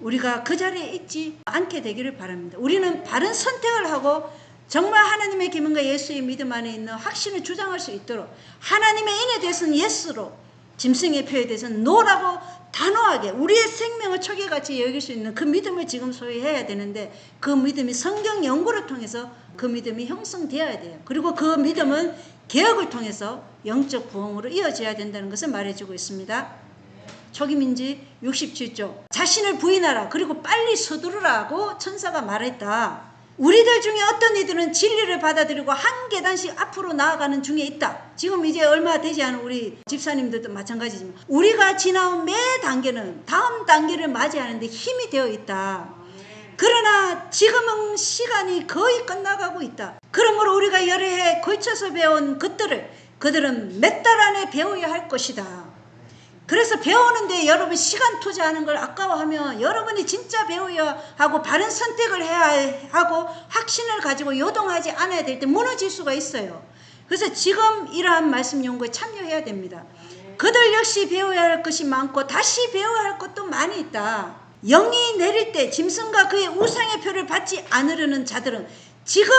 Speaker 1: 우리가 그 자리에 있지 않게 되기를 바랍니다. 우리는 바른 선택을 하고 정말 하나님의 계명과 예수의 믿음 안에 있는 확신을 주장할 수 있도록 하나님의 인에 대해서는 예스로, 짐승의 표에 대해서는 노라고 단호하게 우리의 생명을 초계같이 여길 수 있는 그 믿음을 지금 소유해야 되는데 그 믿음이 성경 연구를 통해서 그 믿음이 형성되어야 돼요. 그리고 그 믿음은 개혁을 통해서 영적 부흥으로 이어져야 된다는 것을 말해주고 있습니다. 초기민지 67조 자신을 부인하라 그리고 빨리 서두르라고 천사가 말했다. 우리들 중에 어떤 이들은 진리를 받아들이고 한 계단씩 앞으로 나아가는 중에 있다. 지금 이제 얼마 되지 않은 우리 집사님들도 마찬가지지만 우리가 지나온 매 단계는 다음 단계를 맞이하는데 힘이 되어 있다. 그러나 지금은 시간이 거의 끝나가고 있다. 그러므로 우리가 여러 해 걸쳐서 배운 것들을 그들은 몇 달 안에 배워야 할 것이다. 그래서 배우는데 여러분 시간 투자하는 걸 아까워하면 여러분이 진짜 배워야 하고 바른 선택을 해야 하고 확신을 가지고 요동하지 않아야 될 때 무너질 수가 있어요. 그래서 지금 이러한 말씀 연구에 참여해야 됩니다. 그들 역시 배워야 할 것이 많고 다시 배워야 할 것도 많이 있다. 영이 내릴 때 짐승과 그의 우상의 표를 받지 않으려는 자들은 지금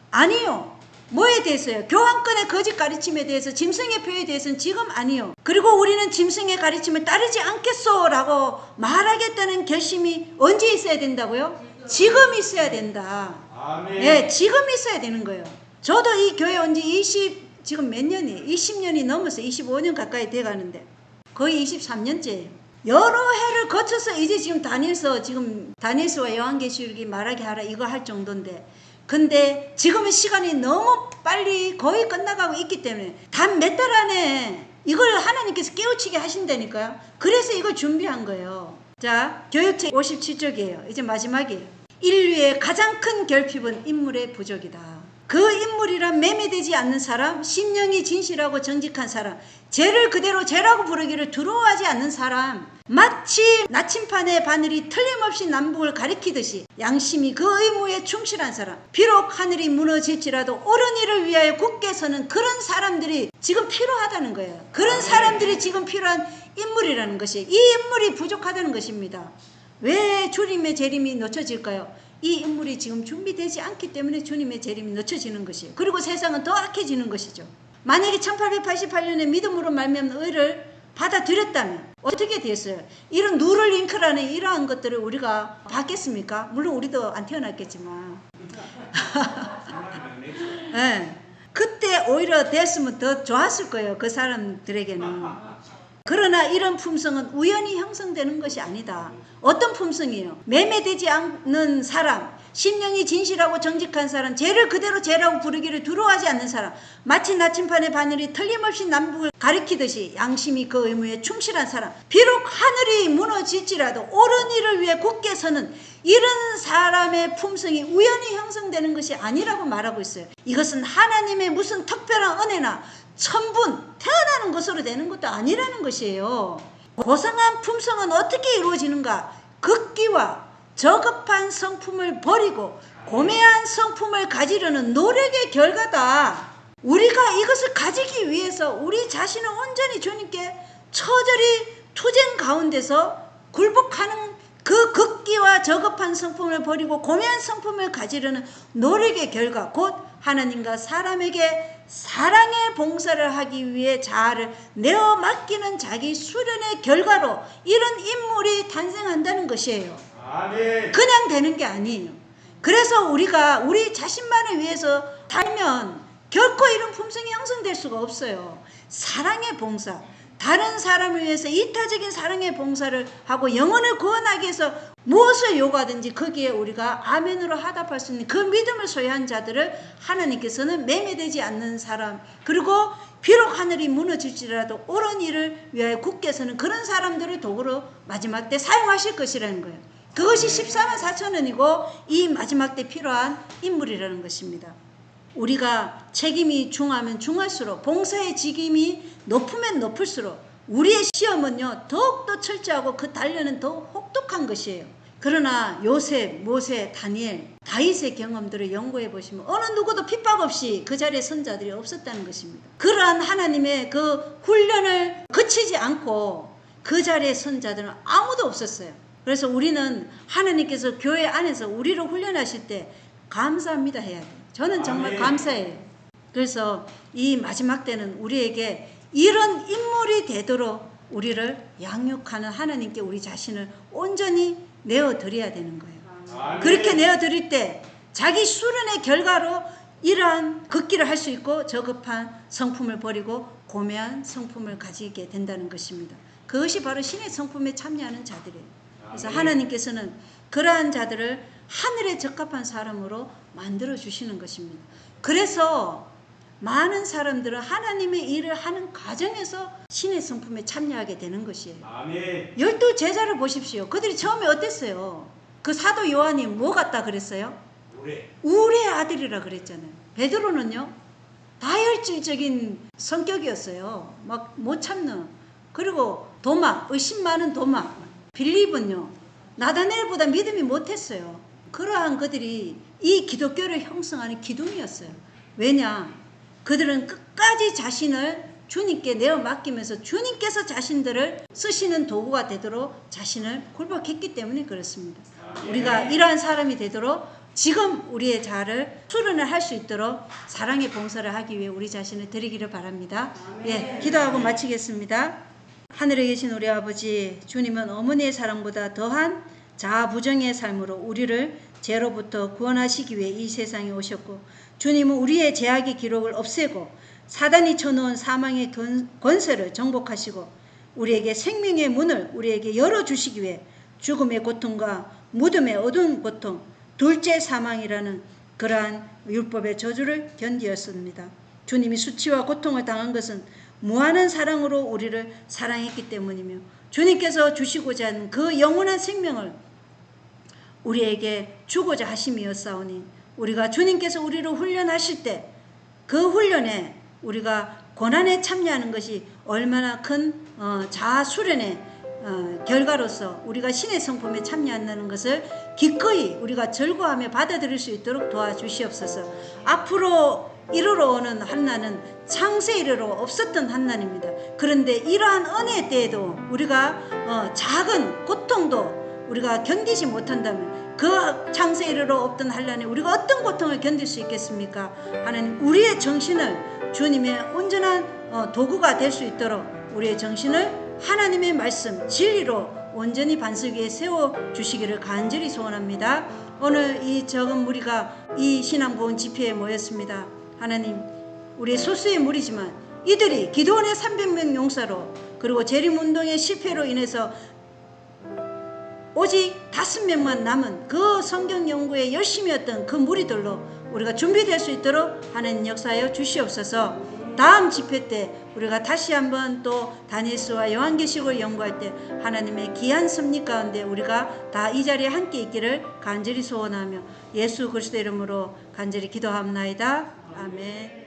Speaker 1: 아니요. 뭐에 대해서요? 교황권의 거짓 가르침에 대해서 짐승의 표에 대해서는 지금 아니요. 그리고 우리는 짐승의 가르침을 따르지 않겠소라고 말하겠다는 결심이 언제 있어야 된다고요? 지금 있어야 된다. 네, 지금 있어야 되는 거예요. 저도 이 교회 온 지 지금 몇 년이에요? 20년이 넘었어요. 25년 가까이 돼가는데 거의 23년째예요. 여러 해를 거쳐서 이제 지금 다니엘서와 요한계시록이 말하게 하라 이거 할 정도인데 근데 지금은 시간이 너무 빨리 거의 끝나가고 있기 때문에 단 몇 달 안에 이걸 하나님께서 깨우치게 하신다니까요. 그래서 이걸 준비한 거예요. 자, 교육책 57쪽이에요. 이제 마지막이에요. 인류의 가장 큰 결핍은 인물의 부족이다. 그 인물이란 매매되지 않는 사람, 심령이 진실하고 정직한 사람, 죄를 그대로 죄라고 부르기를 두려워하지 않는 사람, 마치 나침판의 바늘이 틀림없이 남북을 가리키듯이 양심이 그 의무에 충실한 사람, 비록 하늘이 무너질지라도 옳은 일을 위하여 굳게 서는 그런 사람들이 지금 필요하다는 거예요. 그런 사람들이 지금 필요한 인물이라는 것이, 이 인물이 부족하다는 것입니다. 왜 주님의 재림이 늦춰질까요? 이 인물이 지금 준비되지 않기 때문에 주님의 재림이 늦춰지는 것이에요. 그리고 세상은 더 악해지는 것이죠. 만약에 1888년에 믿음으로 말미암는 의를 받아들였다면 어떻게 됐어요? 이런 누럴링크라는 이러한 것들을 우리가 받겠습니까? 물론 우리도 안 태어났겠지만 네. 그때 오히려 됐으면 더 좋았을 거예요. 그 사람들에게는. 그러나 이런 품성은 우연히 형성되는 것이 아니다. 어떤 품성이에요? 매매되지 않는 사람, 심령이 진실하고 정직한 사람, 죄를 그대로 죄라고 부르기를 두려워하지 않는 사람, 마치 나침판의 바늘이 틀림없이 남북을 가리키듯이 양심이 그 의무에 충실한 사람, 비록 하늘이 무너질지라도 옳은 일을 위해 굳게 서는 이런 사람의 품성이 우연히 형성되는 것이 아니라고 말하고 있어요. 이것은 하나님의 무슨 특별한 은혜나 천분, 태어나는 것으로 되는 것도 아니라는 것이에요. 고상한 품성은 어떻게 이루어지는가? 극기와 저급한 성품을 버리고 고매한 성품을 가지려는 노력의 결과다. 우리가 이것을 가지기 위해서 우리 자신을 온전히 주님께 처절히 투쟁 가운데서 굴복하는 그 극기와 저급한 성품을 버리고 고매한 성품을 가지려는 노력의 결과, 곧 하나님과 사람에게 사랑의 봉사를 하기 위해 자아를 내어 맡기는 자기 수련의 결과로 이런 인물이 탄생한다는 것이에요. 아멘. 그냥 되는 게 아니에요. 그래서 우리가 우리 자신만을 위해서 살면 결코 이런 품성이 형성될 수가 없어요. 사랑의 봉사, 다른 사람을 위해서 이타적인 사랑의 봉사를 하고 영혼을 구원하기 위해서 무엇을 요구하든지 거기에 우리가 아멘으로 하답할 수 있는 그 믿음을 소유한 자들을 하나님께서는 매매되지 않는 사람, 그리고 비록 하늘이 무너질지라도 옳은 일을 위하여 굳게 서는 그런 사람들을 도구로 마지막 때 사용하실 것이라는 거예요. 그것이 14만 4천원이고 이 마지막 때 필요한 인물이라는 것입니다. 우리가 책임이 중하면 중할수록, 봉사의 직임이 높으면 높을수록 우리의 시험은요 더욱더 철저하고 그 단련은 더욱 혹독한 것이에요. 그러나 요셉, 모세, 다니엘, 다윗의 경험들을 연구해 보시면 어느 누구도 핍박 없이 그 자리에 선 자들이 없었다는 것입니다. 그러한 하나님의 그 훈련을 거치지 않고 그 자리에 선 자들은 아무도 없었어요. 그래서 우리는 하나님께서 교회 안에서 우리를 훈련하실 때 감사합니다 해야 돼요. 저는 정말 감사해요. 그래서 이 마지막 때는 우리에게 이런 인물이 되도록 우리를 양육하는 하나님께 우리 자신을 온전히 내어드려야 되는 거예요. 그렇게 내어드릴 때 자기 수련의 결과로 이러한 극기를 할 수 있고 저급한 성품을 버리고 고매한 성품을 가지게 된다는 것입니다. 그것이 바로 신의 성품에 참여하는 자들이에요. 그래서 하나님께서는 그러한 자들을 하늘에 적합한 사람으로 만들어 주시는 것입니다. 그래서 많은 사람들은 하나님의 일을 하는 과정에서 신의 성품에 참여하게 되는 것이에요.
Speaker 5: 아멘.
Speaker 1: 12제자를 보십시오. 그들이 처음에 어땠어요? 그 사도 요한이 뭐 같다 그랬어요?
Speaker 5: 노래.
Speaker 1: 우리의 아들이라 그랬잖아요. 베드로는요, 다혈질적인 성격이었어요. 막 못 참는. 그리고 도마, 의심 많은 도마. 빌립은요, 나다넬보다 믿음이 못했어요. 그러한 그들이 이 기독교를 형성하는 기둥이었어요. 왜냐? 그들은 끝까지 자신을 주님께 내어 맡기면서 주님께서 자신들을 쓰시는 도구가 되도록 자신을 굴복했기 때문에 그렇습니다. 우리가 이러한 사람이 되도록 지금 우리의 자아를 수련을 할 수 있도록 사랑의 봉사를 하기 위해 우리 자신을 드리기를 바랍니다. 예, 기도하고 마치겠습니다. 하늘에 계신 우리 아버지, 주님은 어머니의 사랑보다 더한 자아 부정의 삶으로 우리를 죄로부터 구원하시기 위해 이 세상에 오셨고, 주님은 우리의 죄악의 기록을 없애고 사단이 쳐놓은 사망의 권세를 정복하시고 우리에게 생명의 문을 우리에게 열어주시기 위해 죽음의 고통과 무덤의 어두운 고통, 둘째 사망이라는 그러한 율법의 저주를 견디었습니다. 주님이 수치와 고통을 당한 것은 무한한 사랑으로 우리를 사랑했기 때문이며, 주님께서 주시고자 하는 그 영원한 생명을 우리에게 주고자 하심이었사오니, 우리가 주님께서 우리를 훈련하실 때 그 훈련에 우리가 고난에 참여하는 것이 얼마나 큰 자아 수련의 결과로서 우리가 신의 성품에 참여한다는 것을 기꺼이 우리가 절구하며 받아들일 수 있도록 도와주시옵소서. 앞으로 이르러 오는 한나는 창세 이르러 없었던 한나입니다. 그런데 이러한 은혜 때에도 우리가 작은 고통도 우리가 견디지 못한다면 그 창세 이르러 없던 한란에 우리가 어떤 고통을 견딜 수 있겠습니까? 하나님, 우리의 정신을 주님의 온전한 도구가 될 수 있도록 우리의 정신을 하나님의 말씀, 진리로 온전히 반석 위에 세워주시기를 간절히 소원합니다. 오늘 이 적은 무리가 이 신앙보훈 집회에 모였습니다. 하나님, 우리의 소수의 무리지만 이들이 기도원의 300명 용사로, 그리고 재림운동의 실패로 인해서 오직 5명만 남은 그 성경 연구에 열심히 했던 그 무리들로 우리가 준비될 수 있도록 하나님 역사하여 주시옵소서. 다음 집회 때 우리가 다시 한번 또 다니엘서와 요한계시록을 연구할 때 하나님의 귀한 섭리 가운데 우리가 다 이 자리에 함께 있기를 간절히 소원하며 예수 그리스도 이름으로 간절히 기도합나이다. 아멘.